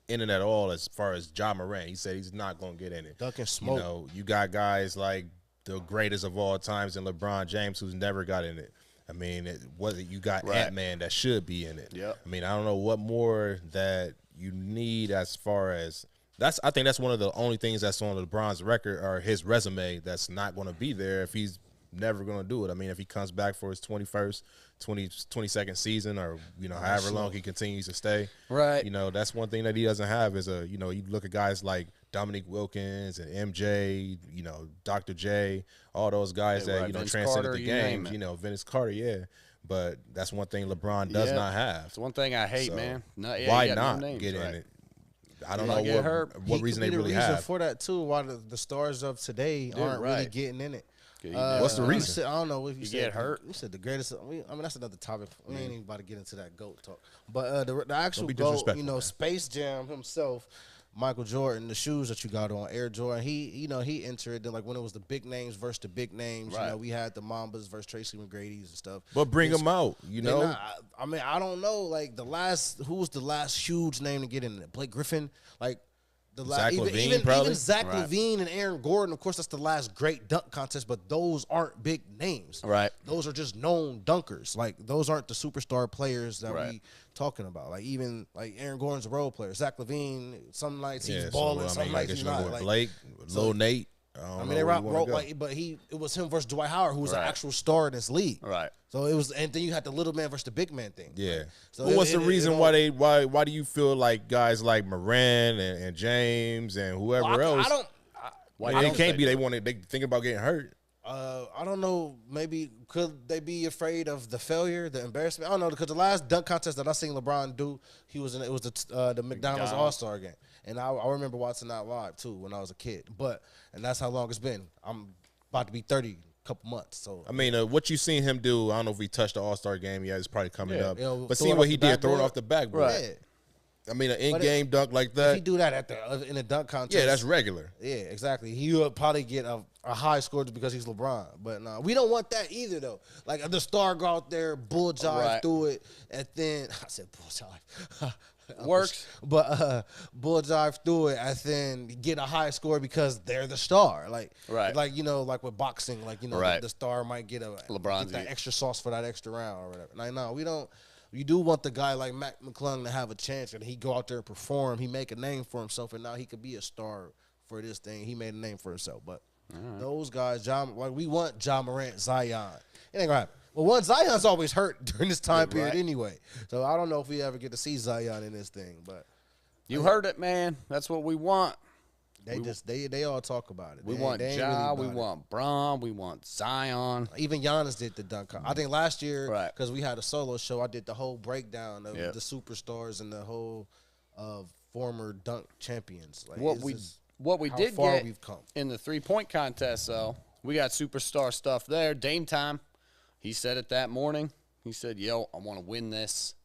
in it at all. As far as Ja Morant, he said he's not gonna get in it. Duncan Smoke. You know, you got guys like the greatest of all times in LeBron James who's never got in it. I mean, you got Ant-Man that should be in it. Yep. I mean, I don't know what more that you need as far as I think that's one of the only things that's on LeBron's record or his resume that's not going to be there if he's never going to do it. I mean, if he comes back for his 22nd season or, however long he continues to stay. Right. That's one thing that he doesn't have is you look at guys like Dominique Wilkins and MJ, Dr. J, all those guys that, transcended the game. Vince Carter, yeah. But that's one thing LeBron does not have. It's one thing I hate, man. Why not get in it? I don't know what reason they really have. For that, too, why the stars of today aren't really getting in it. What's the reason? I don't know if you said get hurt. You said the greatest. That's another topic. We ain't even about to get into that GOAT talk. But the actual GOAT, Space Jam himself, Michael Jordan, the shoes that you got on, Air Jordan, he entered like when it was the big names versus the big names. Right. We had the Mambas versus Tracy McGrady's and stuff. But bring them out, I mean, I don't know. Like who was the last huge name to get in it? Blake Griffin, like. Zach LaVine, probably. Even Zach LaVine and Aaron Gordon, of course, that's the last great dunk contest, but those aren't big names. Right. Those are just known dunkers. Like, those aren't the superstar players that we talking about. Like, even, like, Aaron Gordon's a role player. Zach LaVine, some nights he's balling, some nights he's not. Like, Blake, Lil Nate. I mean, they wrote like, but it was him versus Dwight Howard, who was an actual star in this league. Right. So it was, and then you had the little man versus the big man thing. Yeah. Right? So what's the reason why do you feel like guys like Moran and James and whoever else? They think about getting hurt. I don't know. Maybe could they be afraid of the failure, the embarrassment? I don't know, because the last dunk contest that I seen LeBron do, it was the McDonald's All-Star game, and I remember watching that live too when I was a kid. And that's how long it's been. I'm about to be 30 in a couple months. So I mean, what you seen him do? I don't know if he touched the All-Star game yet. It's probably coming up. But seeing what he did, throw it off the backboard. Right. Yeah. I mean, an in-game dunk like that. If he do that in a dunk contest, yeah, that's regular. Yeah, exactly. He would probably get a high score just because he's LeBron. But no, we don't want that either, though. Like the star go out there, bull jive through it, and then I said bull jive. Works. But bull jive through it, and then get a high score because they're the star. Like like with boxing, the star might get that extra sauce for that extra round or whatever. Like, no, we don't. You do want the guy like Mac McClung to have a chance, and he go out there and perform. He make a name for himself, and now he could be a star for this thing. He made a name for himself. But those guys, we want Ja Morant, Zion. It ain't gonna happen. Well, Zion's always hurt during this time period anyway. So I don't know if we ever get to see Zion in this thing. But you heard it, man. That's what we want. They all talk about it. We want Ja, we want Bron, we want Zion. Even Giannis did the dunk. I think last year, because we had a solo show, I did the whole breakdown of the superstars and the whole former dunk champions. Like, what we did get in the 3-point contest, though, we got superstar stuff there. Dame time. He said it that morning. He said, "Yo, I want to win this,"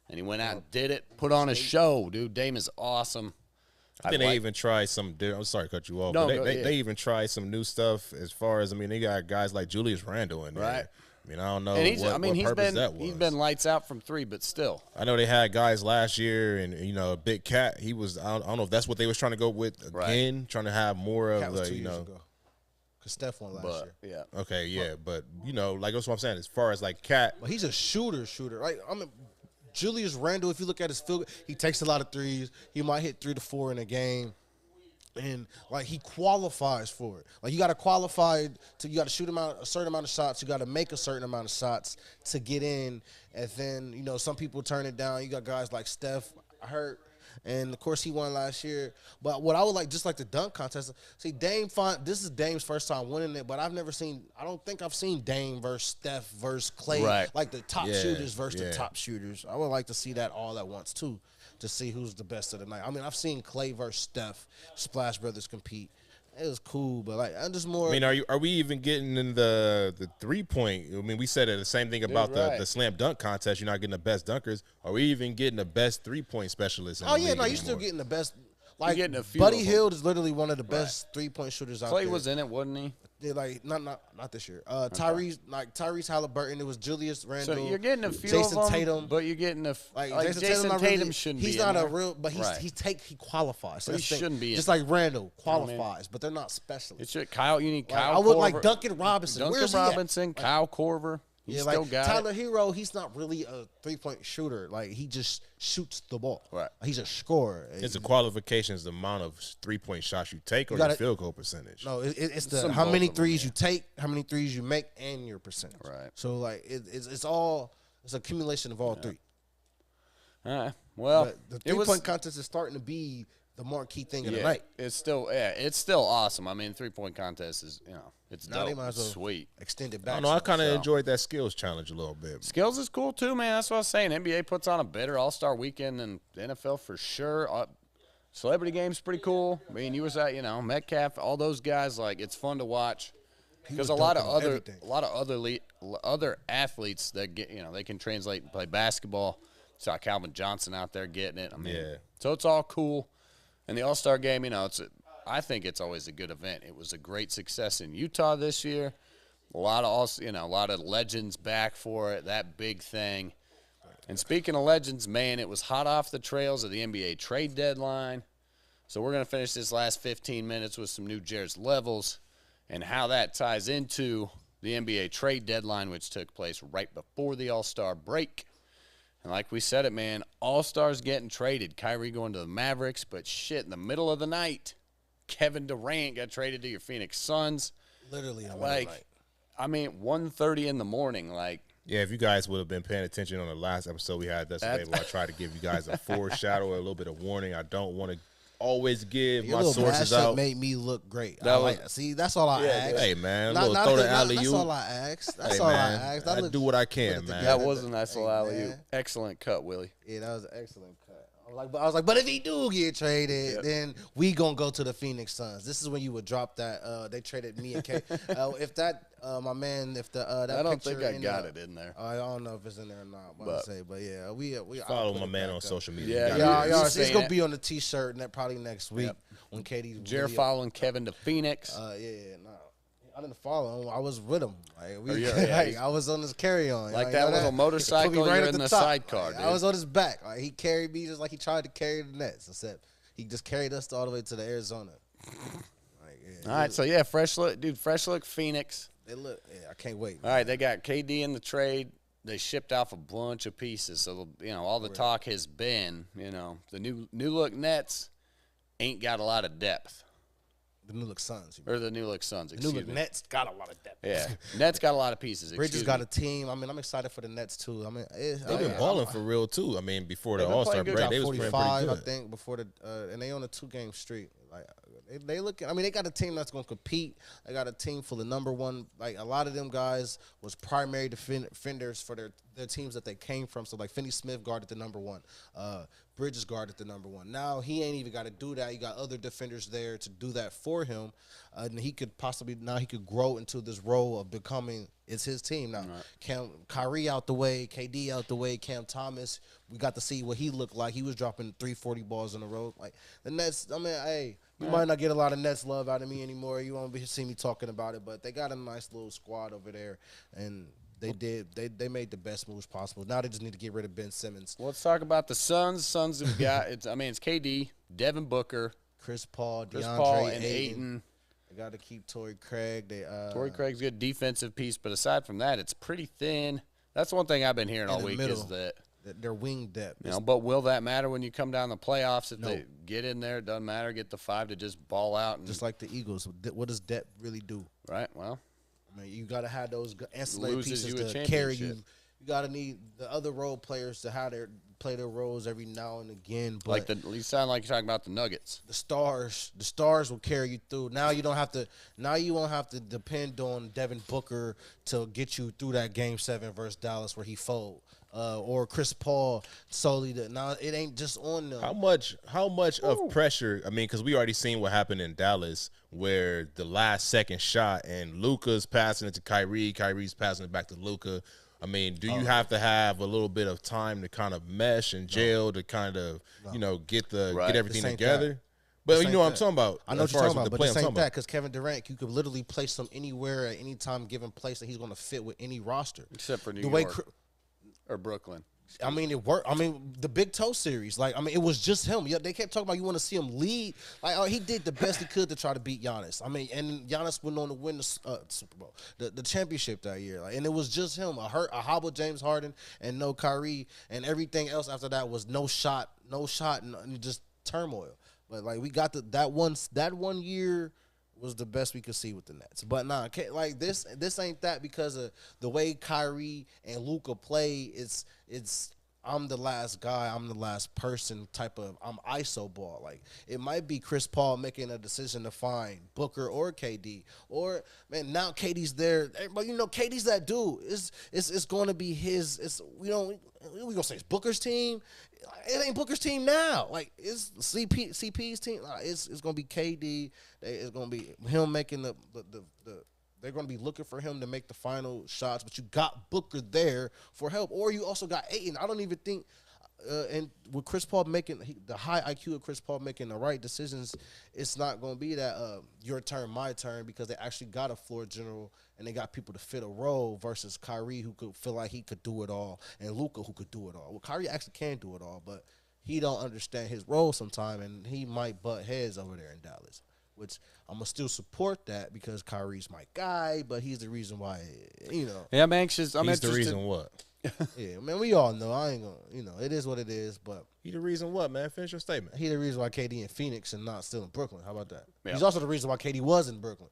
and he went out and did it. Put on a show, dude. Dame is awesome. I think they even tried some. I'm sorry to cut you off. No, but they even tried some new stuff as far as, I mean, they got guys like Julius Randle in there. Right. I mean, I don't know what purpose that was. He's been lights out from 3, but still. I know they had guys last year, and Big Cat. He was. I don't know if that's what they was trying to go with again, trying to have more of the because Steph won last year. Yeah. Okay. Yeah, but like that's what I'm saying. As far as like Cat, but he's a shooter. Right. I mean, Julius Randle, if you look at his field, he takes a lot of threes. He might hit 3 to 4 in a game. And, like, he qualifies for it. Like, you got to qualify you got to shoot a certain amount of shots. You got to make a certain amount of shots to get in. And then, some people turn it down. You got guys like Steph hurt. And, of course, he won last year. But what I would like, just like the dunk contest, see, this is Dame's first time winning it, but I don't think I've seen Dame versus Steph versus Clay, like the top shooters versus the top shooters. I would like to see that all at once, too, to see who's the best of the night. I mean, I've seen Clay versus Steph, Splash Brothers compete. It was cool, but like I'm just more. I mean, are we even getting in the 3-point? I mean, we said the same thing about the slam dunk contest. You're not getting the best dunkers. Are we even getting the best 3-point specialists? You're still getting the best. Like Buddy Hield is literally one of the best 3-point shooters out there. Clay was in it, wasn't he? Like not this year. Tyrese Halliburton. It was Julius Randle. So you're getting a few Jason of them, Tatum, but you're getting Jason Tatum shouldn't be. He's not a real, but he qualifies. So he shouldn't be just like Randle qualifies, but they're not specialists. You need Kyle. I would like Duncan Robinson. Kyle Korver. He's still got Tyler Hero, he's not really a 3-point shooter. Like, he just shoots the ball. Right. He's a scorer. It's the qualifications, the amount of 3-point shots you take, or your field goal percentage. No, it's the how many threes you take, how many threes you make, and your percentage. Right. So, like, it's an accumulation of all three. All right. Well, but the 3-point contest is starting to be the marquee thing of the night. It's still awesome. I mean, 3-point contest is, it's dope. They might as well sweet. Extend it back. I kind of enjoyed that skills challenge a little bit. Skills is cool too, man. That's what I was saying. NBA puts on a better All-Star weekend than the NFL for sure. Celebrity game's pretty cool. I mean, you was at, Metcalf, all those guys. Like, it's fun to watch because a lot of other athletes that get, they can translate and play basketball. Saw Calvin Johnson out there getting it. I mean, so it's all cool. And the All-Star game, I think it's always a good event. It was a great success in Utah this year. A lot of legends back for it. That big thing. And speaking of legends, man, it was hot off the trails of the NBA trade deadline. So we're going to finish this last 15 minutes with some new Jared's levels and how that ties into the NBA trade deadline, which took place right before the All-Star break. And like we said it, man, All-Stars getting traded. Kyrie going to the Mavericks, but shit, in the middle of the night, Kevin Durant got traded to your Phoenix Suns. Literally, Like, I mean, 1:30 in the morning. Like, Yeah, if you guys would have been paying attention on the last episode we had, Debaytable, I tried to give you guys a foreshadow, a little bit of warning. I don't want to always give your my little sources mashup out. made me look great. That was- See, that's all I asked. Hey, man, Not- little not throw that- the not- alley That's oop. all I asked. That's Hey, all man, I asked. I do what I can, man. that was a nice little Hey, alley oop. man. Excellent cut, Willie. Yeah, that was an excellent cut. I was like, but if he do get traded, then we gonna go to the Phoenix Suns. This is when you would drop that. They traded me and K. If that, my man, if the that I don't picture think I in, got it in there. I don't know if it's in there or not. But yeah, we I'll Follow put my it man back on up. social media. Yeah, You got it. Yeah, You've it's seen gonna it. be on the T-shirt probably next week when Katie's Jared video- following Kevin to Phoenix. No. I didn't follow him. I was with him. Like, yeah, I was on his carry-on. Like you that know little He motorcycle, put me you're at in the top. sidecar, Like, dude. I was on his back. Like, he carried me just like he tried to carry the Nets, except he just carried us all the way to the Arizona. All right, so yeah, fresh look, dude. Fresh look, Phoenix. They look. Yeah, I can't wait. All right, they got KD in the trade. They shipped off a bunch of pieces, so all the talk has been, the new look Nets ain't got a lot of depth, The new look Suns. or the new look Suns. The Excuse new look me. Nets got a lot of depth. Yeah, Nets got a lot of pieces. Bridges excuse got me. a team. I mean, I'm excited for the Nets too. I mean, They've been balling for real too. I mean, before the They've been All Star playing good. break, got they was playing 45, pretty I good. think, before the and they on a 2-game streak. Like they look. I mean, they got a team that's going to compete. They got a team full of number one. Like a lot of them guys was primary defenders for their teams that they came from. So like Finney Smith guarded the number one. Bridges guarded the number one. Now he ain't even got to do that. You got other defenders there to do that for him, and he could possibly grow into this role of becoming. It's his team now. Right. Kyrie out the way, KD out the way, Cam Thomas. We got to see what he looked like. He was dropping 340 balls in a row. Like the Nets. I mean, hey, you might not get a lot of Nets love out of me anymore. You won't see me talking about it, but they got a nice little squad over there, and they made the best moves possible. Now they just need to get rid of Ben Simmons. Let's talk about the Suns. Suns have got it's KD, Devin Booker, Chris Paul, Chris DeAndre Paul, and Ayton. Ayton. They got to keep Torrey Craig. Torrey Craig's a good defensive piece, but aside from that, it's pretty thin. That's one thing I've been hearing all week is that their wing depth. but will that matter when you come down the playoffs? If they get in there, it doesn't matter. Get the 5 to just ball out. And, just like the Eagles. What does depth really do? Right, well. I mean, you got to have those ancillary Loses pieces you a to carry championship. you. You got to need the other role players to play their roles every now and again. But You sound like you're talking about the Nuggets. the stars will carry you through. Now you don't have to. Now you won't have to depend on Devin Booker to get you through that Game 7 versus Dallas where he fold, or Chris Paul solely. Now it ain't just on them. How much of pressure? I mean, because we already seen what happened in Dallas, where the last second shot and Luka's passing it to Kyrie, Kyrie's passing it back to Luka. I mean, do you have to have a little bit of time to kind of mesh and gel to kind of get everything This ain't together? that. But This you ain't know what I'm that. talking about. I know as what you're far talking as about, the but play this I'm ain't talking that about. because Kevin Durant, you could literally place him anywhere at any time, given place that he's going to fit with any roster. Except for New The way York or Brooklyn. I mean, it worked. I mean, the Big Toe series. Like, I mean, it was just him. Yeah, they kept talking about you want to see him lead. Like, he did the best he could to try to beat Giannis. I mean, and Giannis went on to win the Super Bowl, the championship that year. Like, and it was just him. A hobbled James Harden and no Kyrie, and everything else after that was no shot, and just turmoil. But like, we got that one year was the best we could see with the Nets. But nah, like this ain't that because of the way Kyrie and Luka play. It's I'm the last guy, I'm the last person type of I'm ISO ball. Like it might be Chris Paul making a decision to find Booker or KD. Or man, now KD's there. But KD's that dude. It's going to be his we gonna say it's Booker's team. It ain't Booker's team now. Like it's CP's team. It's gonna be KD. It's gonna be him making the they're gonna be looking for him to make the final shots. But you got Booker there for help, or you also got Ayton. I don't even think. And with Chris Paul making the high IQ of Chris Paul making the right decisions, it's not going to be that your turn, my turn, because they actually got a floor general and they got people to fit a role versus Kyrie who could feel like he could do it all and Luka who could do it all. Well, Kyrie actually can do it all, but he don't understand his role sometime and he might butt heads over there in Dallas, which I'm going to still support that because Kyrie's my guy, but he's the reason why, Yeah, I'm anxious. I'm He's the interested. reason what? Yeah, man, we all know. I ain't gonna, it is what it is. But He the reason what, man? Finish your statement. he the reason why KD in Phoenix and not still in Brooklyn. How about that? Yeah. He's also the reason why KD was in Brooklyn.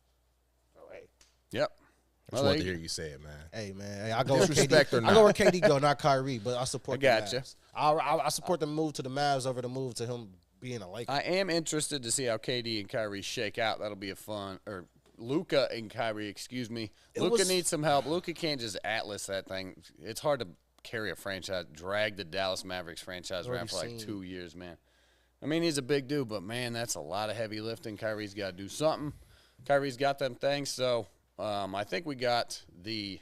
Oh, hey. Yep. I just want to hear you say it, man. Hey, man. Hey, I go where Disrespect KD. or I go where not. KD go, not Kyrie. But I support. I gotcha. The Mavs. I support the move to the Mavs over the move to him being a Laker. I am interested to see how KD and Kyrie shake out. That'll be a fun. Or Luka and Kyrie, excuse me. Luka needs some help. Luka can't just atlas that thing. It's hard to carry a franchise, drag the Dallas Mavericks franchise around for like 2 years, man. I mean, he's a big dude, but, man, that's a lot of heavy lifting. Kyrie's got to do something. Kyrie's got them things. So, I think we got the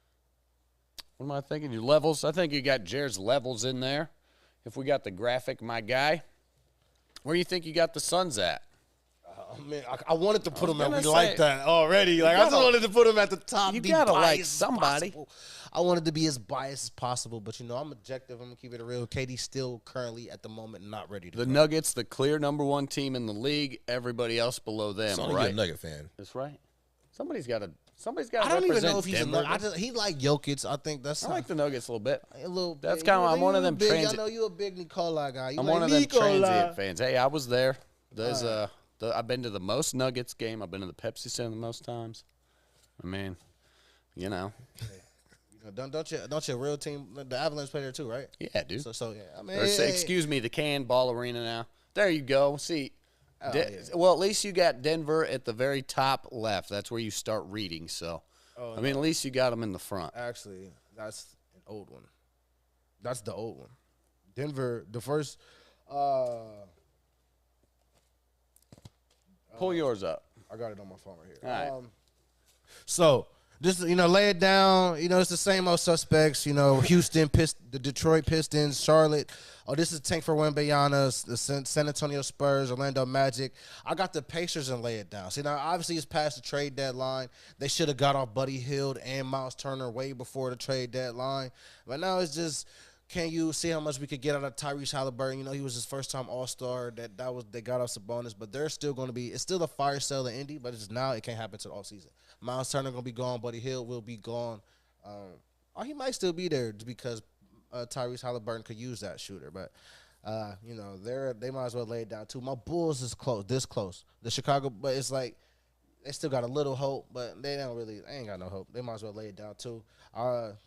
– what am I thinking? Your levels. I think you got Jared's levels in there. If we got the graphic, my guy. Where do you think you got the Suns at? Man, I wanted to put him at. We say, like that already. Like I just wanted to put him at the top. You be gotta like biased as somebody. possible. I wanted to be as biased as possible, but I'm objective. I'm gonna keep it real. KD's still currently at the moment not ready to. The go. Nuggets, the clear #1 team in the league. Everybody else below them, It's only right? a Nugget fan. That's right. Somebody's got to. I don't even know if he's Denver. he like Jokic. I think that's I like the Nuggets a little bit. a little. That's bit. kinda why I'm You one of a them big, transit- I know you a big Nikola guy. You I'm like one of them Nikola. transient fans. Hey, I was there. There's I've been to the most Nuggets game. I've been to the Pepsi Center the most times. I mean, Don't your real team, the Avalanche play there too, right? Yeah, dude. So yeah. I mean, Or say, excuse me, the Can Ball Arena now. There you go. See, yeah. well, at least you got Denver at the very top left. That's where you start reading. So, I mean, at least you got them in the front. Actually, that's an old one. That's the old one. Denver, the first. Pull yours up. I got it on my phone right here. All right. So just lay it down. It's the same old suspects. Houston, the Detroit Pistons, Charlotte. Oh, this is Tank for Wembanyama, the San Antonio Spurs, Orlando Magic. I got the Pacers and lay it down. See, now obviously it's past the trade deadline. They should have got off Buddy Hield and Miles Turner way before the trade deadline. But now it's just, can you see how much we could get out of Tyrese Halliburton? He was his first time All-Star. They got off Sabonis, but they're still going to be. It's still a fire sale in Indy, but it's now it can't happen to the offseason. Miles Turner going to be gone. Buddy Hield will be gone. Or he might still be there just because Tyrese Halliburton could use that shooter. But they might as well lay it down too. My Bulls is this close. The Chicago, but it's like they still got a little hope, but they ain't got no hope. They might as well lay it down too.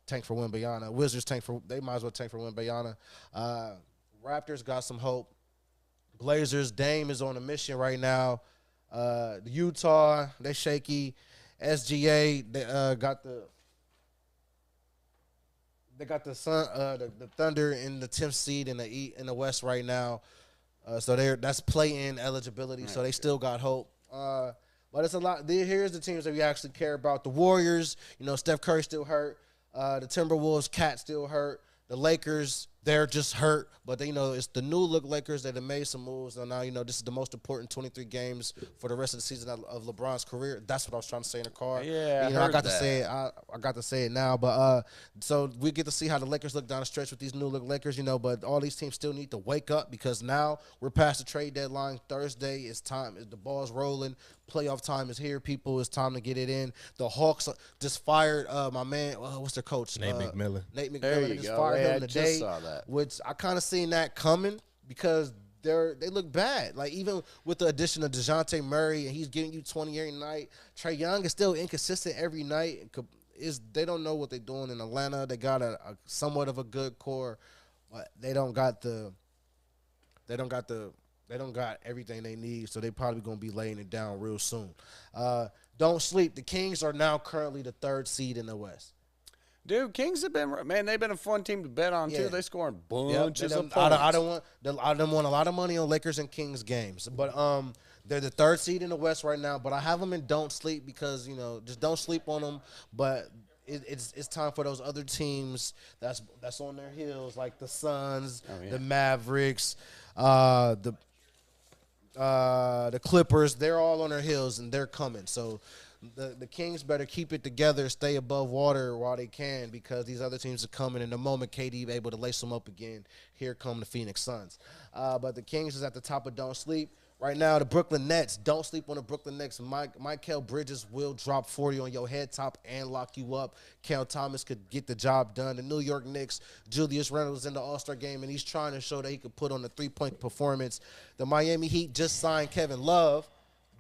Tank for Wembanyama. Wizards they might as well tank for Wembanyama. Raptors got some hope. Blazers, Dame is on a mission right now. Utah, they shaky. SGA, they got the Sun, the Thunder in the 10th seed in the West right now. So that's play-in eligibility. So they still got hope. But it's a lot. Here's the teams that we actually care about. The Warriors, Steph Curry still hurt. The Timberwolves, Cat still hurt. The Lakers, they're just hurt. But, it's the new look Lakers that have made some moves. And now, this is the most important 23 games for the rest of the season of LeBron's career. That's what I was trying to say in the car. Yeah, I got to say it. I got to say it now. But so we get to see how the Lakers look down the stretch with these new look Lakers, But all these teams still need to wake up because now we're past the trade deadline. Thursday is time. The ball's rolling. Playoff time is here, people. It's time to get it in. The Hawks just fired my man. What's their coach? Nate McMillan. Nate McMillan. There you They just go. fired Yeah, him I today. just saw that. Which I kind of seen that coming because they look bad. Like even with the addition of DeJounte Murray and he's getting you 20 every night. Trae Young is still inconsistent every night. They don't know what they're doing in Atlanta. They got a somewhat of a good core, but they don't got everything they need, so they probably going to be laying it down real soon. Don't sleep. The Kings are now currently the 3rd seed in the West. Dude, Kings have been, man, they've been a fun team to bet on, too. Yeah. They scoring bunches of points. I don't want a lot of money on Lakers and Kings games, but they're the 3rd seed in the West right now. But I have them in don't sleep because just don't sleep on them. But it's time for those other teams that's on their heels, like the Suns, the Mavericks, the Clippers. They're all on their heels and they're coming. So the Kings better keep it together, stay above water while they can, because these other teams are coming. And the moment KD able to lace them up again, here come the Phoenix Suns. But the Kings is at the top of don't sleep. Right now, the Brooklyn Nets, don't sleep on the Brooklyn Nets. Mikal Bridges will drop 40 on your head top and lock you up. Cal Thomas could get the job done. The New York Knicks, Julius Randle is in the All-Star game, and he's trying to show that he could put on a three-point performance. The Miami Heat just signed Kevin Love,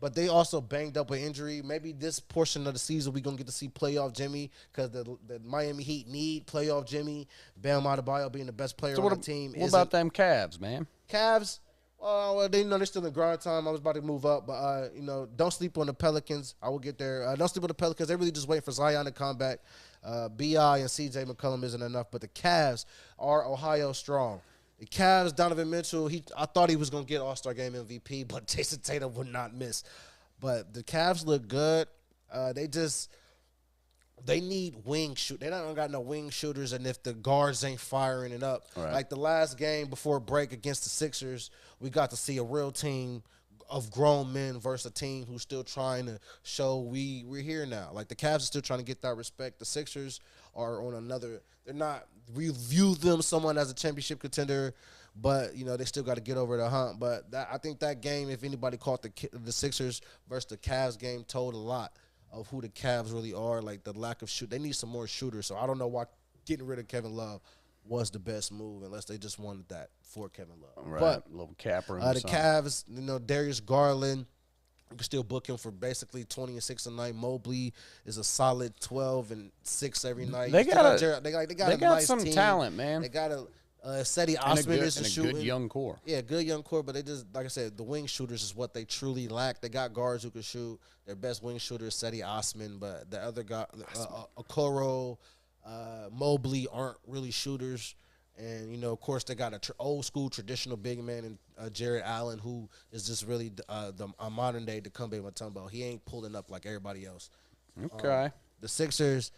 but they also banged up with injury. Maybe this portion of the season we're going to get to see playoff Jimmy because the Miami Heat need playoff Jimmy. Bam Adebayo being the best player on the team. What about them Cavs, man? Cavs? Well, they're still in grind time. I was about to move up, but, don't sleep on the Pelicans. I will get there. Don't sleep on the Pelicans. They really just waiting for Zion to come back. B.I. and C.J. McCollum isn't enough, but the Cavs are Ohio strong. The Cavs, Donovan Mitchell, I thought he was going to get All-Star Game MVP, but Jason Tatum would not miss. But the Cavs look good. They need wing shoot. They don't got no wing shooters, and if the guards ain't firing it up. Right. Like the last game before break against the Sixers, we got to see a real team of grown men versus a team who's still trying to show we're here now. Like the Cavs are still trying to get that respect. The Sixers are on another. They're not. We view them someone as a championship contender, but they still got to get over the hump. But I think that game, if anybody caught the Sixers versus the Cavs game, told a lot of who the Cavs really are, like the lack of shoot. They need some more shooters, so I don't know why getting rid of Kevin Love was the best move unless they just wanted that for Kevin Love. Right, but a little cap room. the Cavs, Darius Garland, you can still book him for basically 20 and 6 a night. Mobley is a solid 12 and 6 every night. They got a nice some team. Talent, man. They got Seti Osman is a shooting. Good young core. Yeah, good young core, but they just, like I said, the wing shooters is what they truly lack. They got guards who can shoot. Their best wing shooter is Seti Osman, but the other guy, Okoro, Mobley aren't really shooters. And, of course, they got a old school traditional big man in Jared Allen, who is just really a modern day Dikembe Mutombo. He ain't pulling up like everybody else. Okay. The Sixers,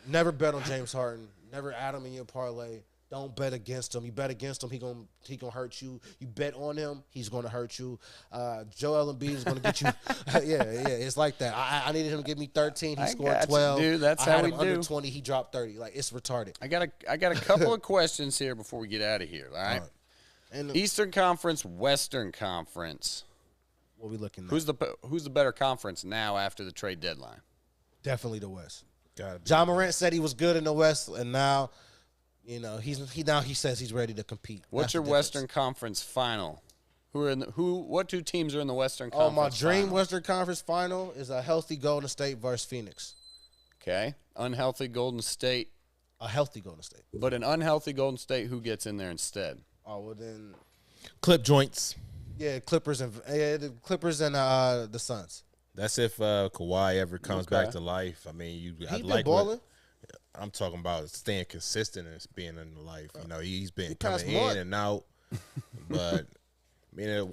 never bet on James Harden. Never add him in your parlay. Don't bet against him. You bet against him, he gonna hurt you. You bet on him, he's gonna hurt you. Joel Embiid is gonna get you. yeah, it's like that. I needed him to give me 13. He scored 12. Dude, that's I how had we him do. under 20. He dropped 30. Like it's retarded. I got a couple of questions here before we get out of here. All right. And Eastern Conference, Western Conference. what we looking at? Who's the better conference now after the trade deadline? Definitely the West. Gotta be. John Morant said he was good in the West, and now, he says he's ready to compete. What's That's your the difference. Western Conference final? What two teams are in the Western Oh, Conference? my dream final? Western Conference final is a healthy Golden State versus Phoenix. Okay. Unhealthy Golden State, A healthy Golden State. but an unhealthy Golden State, who gets in there instead? Oh well, then Clip joints. yeah, Clippers and the Suns. That's if Kawhi ever comes Okay. back to life. I mean, He I been like balling. I'm talking about staying consistent and being in life. He's been passed coming in Mark. and out. But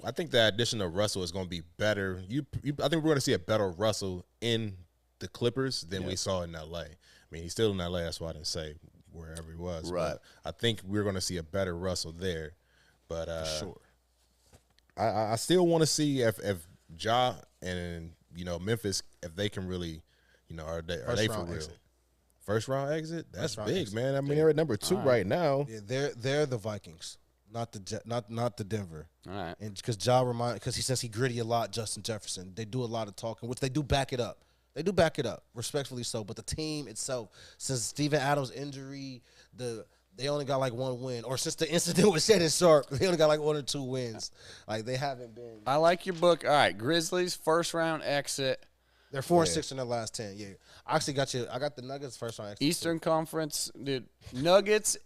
I think the addition of Russell is going to be better. I think we're going to see a better Russell in the Clippers than we saw in LA. I mean, he's still in LA. That's why I didn't say wherever he was. Right. But I think we're going to see a better Russell there. But Sure. I still want to see if Ja and Memphis, if they can really, are they for round real? exit. First round exit? That's round big, exit. man. I mean, they're at number 2 right now. Yeah, they're the Vikings, not the Denver. All right. And because he says he gritty a lot, Justin Jefferson. They do a lot of talking, which they do back it up. They do back it up, respectfully so. But the team itself, since Steven Adams' injury, they only got like 1 win. Or since the incident with Shannon Sharp, they only got like 1 or 2 wins. Like they haven't been. I like your book. All right, Grizzlies first round exit. They're 4-6 in their last 10. Yeah, I actually got you. I got the Nuggets first round exit. Eastern Conference, dude. Nuggets,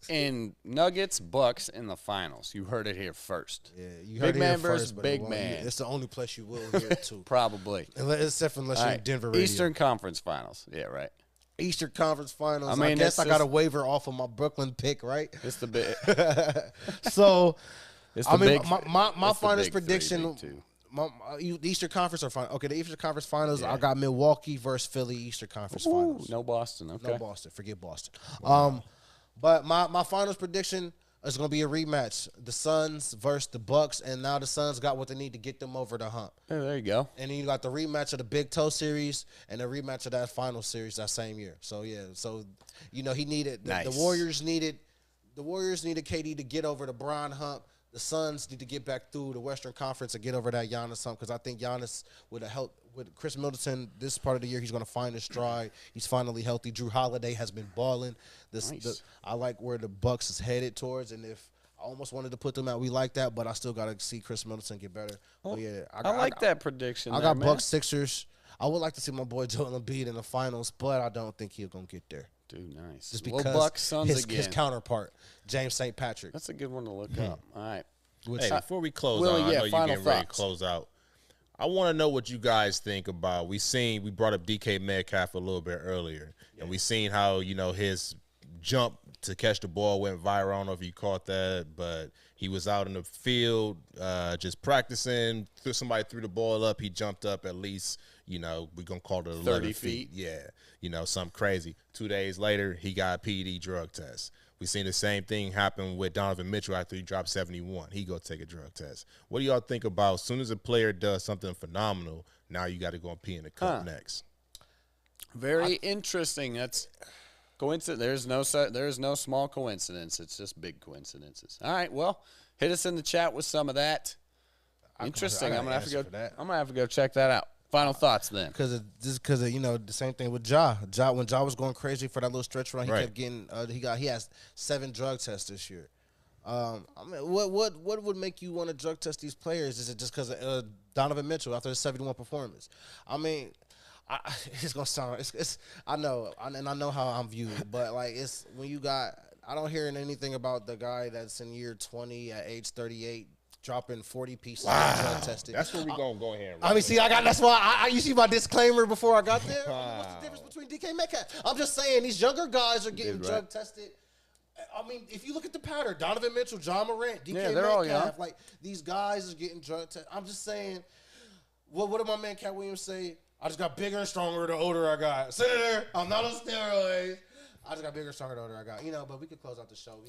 Bucks in the finals. You heard it here first. Yeah, you Big heard it man here versus first, but big it won't- man. It's the only place you will hear it too. Probably. Except unless All you're right, in Denver radio. Eastern Conference finals. Yeah, right. Eastern Conference Finals. I I mean, guess I it's got a just- waiver off of my Brooklyn pick, right? It's the big. So, It's I the mean, big- my it's the finals big three, prediction. big two. The Eastern Conference or final? Okay, the Eastern Conference Finals. Yeah. I got Milwaukee versus Philly. Eastern Conference Finals. No Boston. Okay. No Boston. Forget Boston. But my finals prediction is going to be a rematch: the Suns versus the Bucks, and now the Suns got what they need to get them over the hump. Hey, there you go. And then you got the rematch of the Big Toe series and the rematch of that final series that same year. So yeah, he needed the Nice. Warriors needed KD to get over the Bron hump. the Suns need to get back through the Western Conference and get over that Giannis hump, because I think Giannis would have helped with Chris Middleton this part of the year. He's going to find his stride. He's finally healthy. Drew Holiday has been balling. Nice. I like where the Bucks is headed towards, and if I almost wanted to put them out, we like that, but I still got to see Chris Middleton get better. Well, but yeah, I like that prediction. I got Bucks Sixers. I would like to see my boy Joel Embiid in the finals, but I don't think he's going to get there. Dude, nice. Just Well, because Bucks, Suns his counterpart, James St. Patrick. That's a good one to look up. All right. Hey, before we close Willie, out, I yeah, know you're final getting ready to thoughts. close out. I want to know what you guys think about. We brought up DK Metcalf a little bit earlier, and we seen how his jump to catch the ball went viral. I don't know if you caught that, but he was out in the field just practicing. Somebody threw the ball up. He jumped up at least, we're going to call it 11 30 feet. feet. Yeah, something crazy. 2 days later, he got a PED drug test. We seen the same thing happen with Donovan Mitchell after he dropped 71. He go take a drug test. What do y'all think about as soon as a player does something phenomenal, now you got to go and pee in the cup next? Very interesting. That's coincidence. There's no small coincidence. It's just big coincidences. All right. Well, hit us in the chat with some of that. Interesting. I'm gonna have to go check that out. Final thoughts then. Because of the same thing with Ja. When Ja was going crazy for that little stretch run, he kept getting he has 7 drug tests this year. I mean, what would make you want to drug test these players? Is it just because of Donovan Mitchell after his 71 performance? I mean, it's gonna sound I know how I'm viewed, but like it's when you got I don't hear anything about the guy that's in year 20 at age 38. Dropping 40 pieces of drug tested. That's where we gonna go ahead. I mean, see, that's why you see my disclaimer before I got there. What's the difference between DK Metcalf? I'm just saying these younger guys are getting drug tested. I mean, if you look at the pattern, Donovan Mitchell, John Morant, DK they're Metcalf, all young. like these guys are getting drug tested. I'm just saying, what did my man Cat Williams say? I just got bigger and stronger the older I got. Senator, I'm not on steroids. I just got bigger, stronger the older I got. But we could close out the show.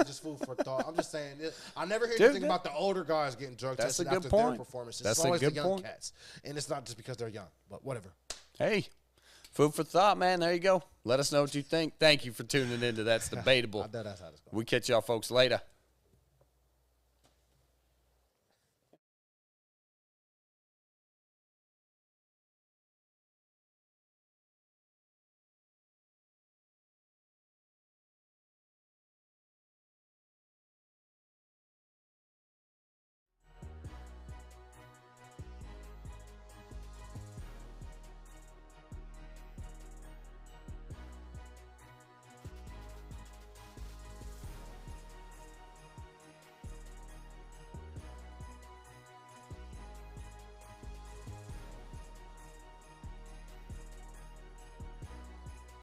Just food for thought. I'm just saying, I never hear anything about the older guys getting drug tested after their performances. That's it's always a good the young point. cats. And it's not just because they're young, but whatever. Hey, food for thought, man. There you go. Let us know what you think. Thank you for tuning in to That's Debatable. That's how this goes. We catch y'all folks later.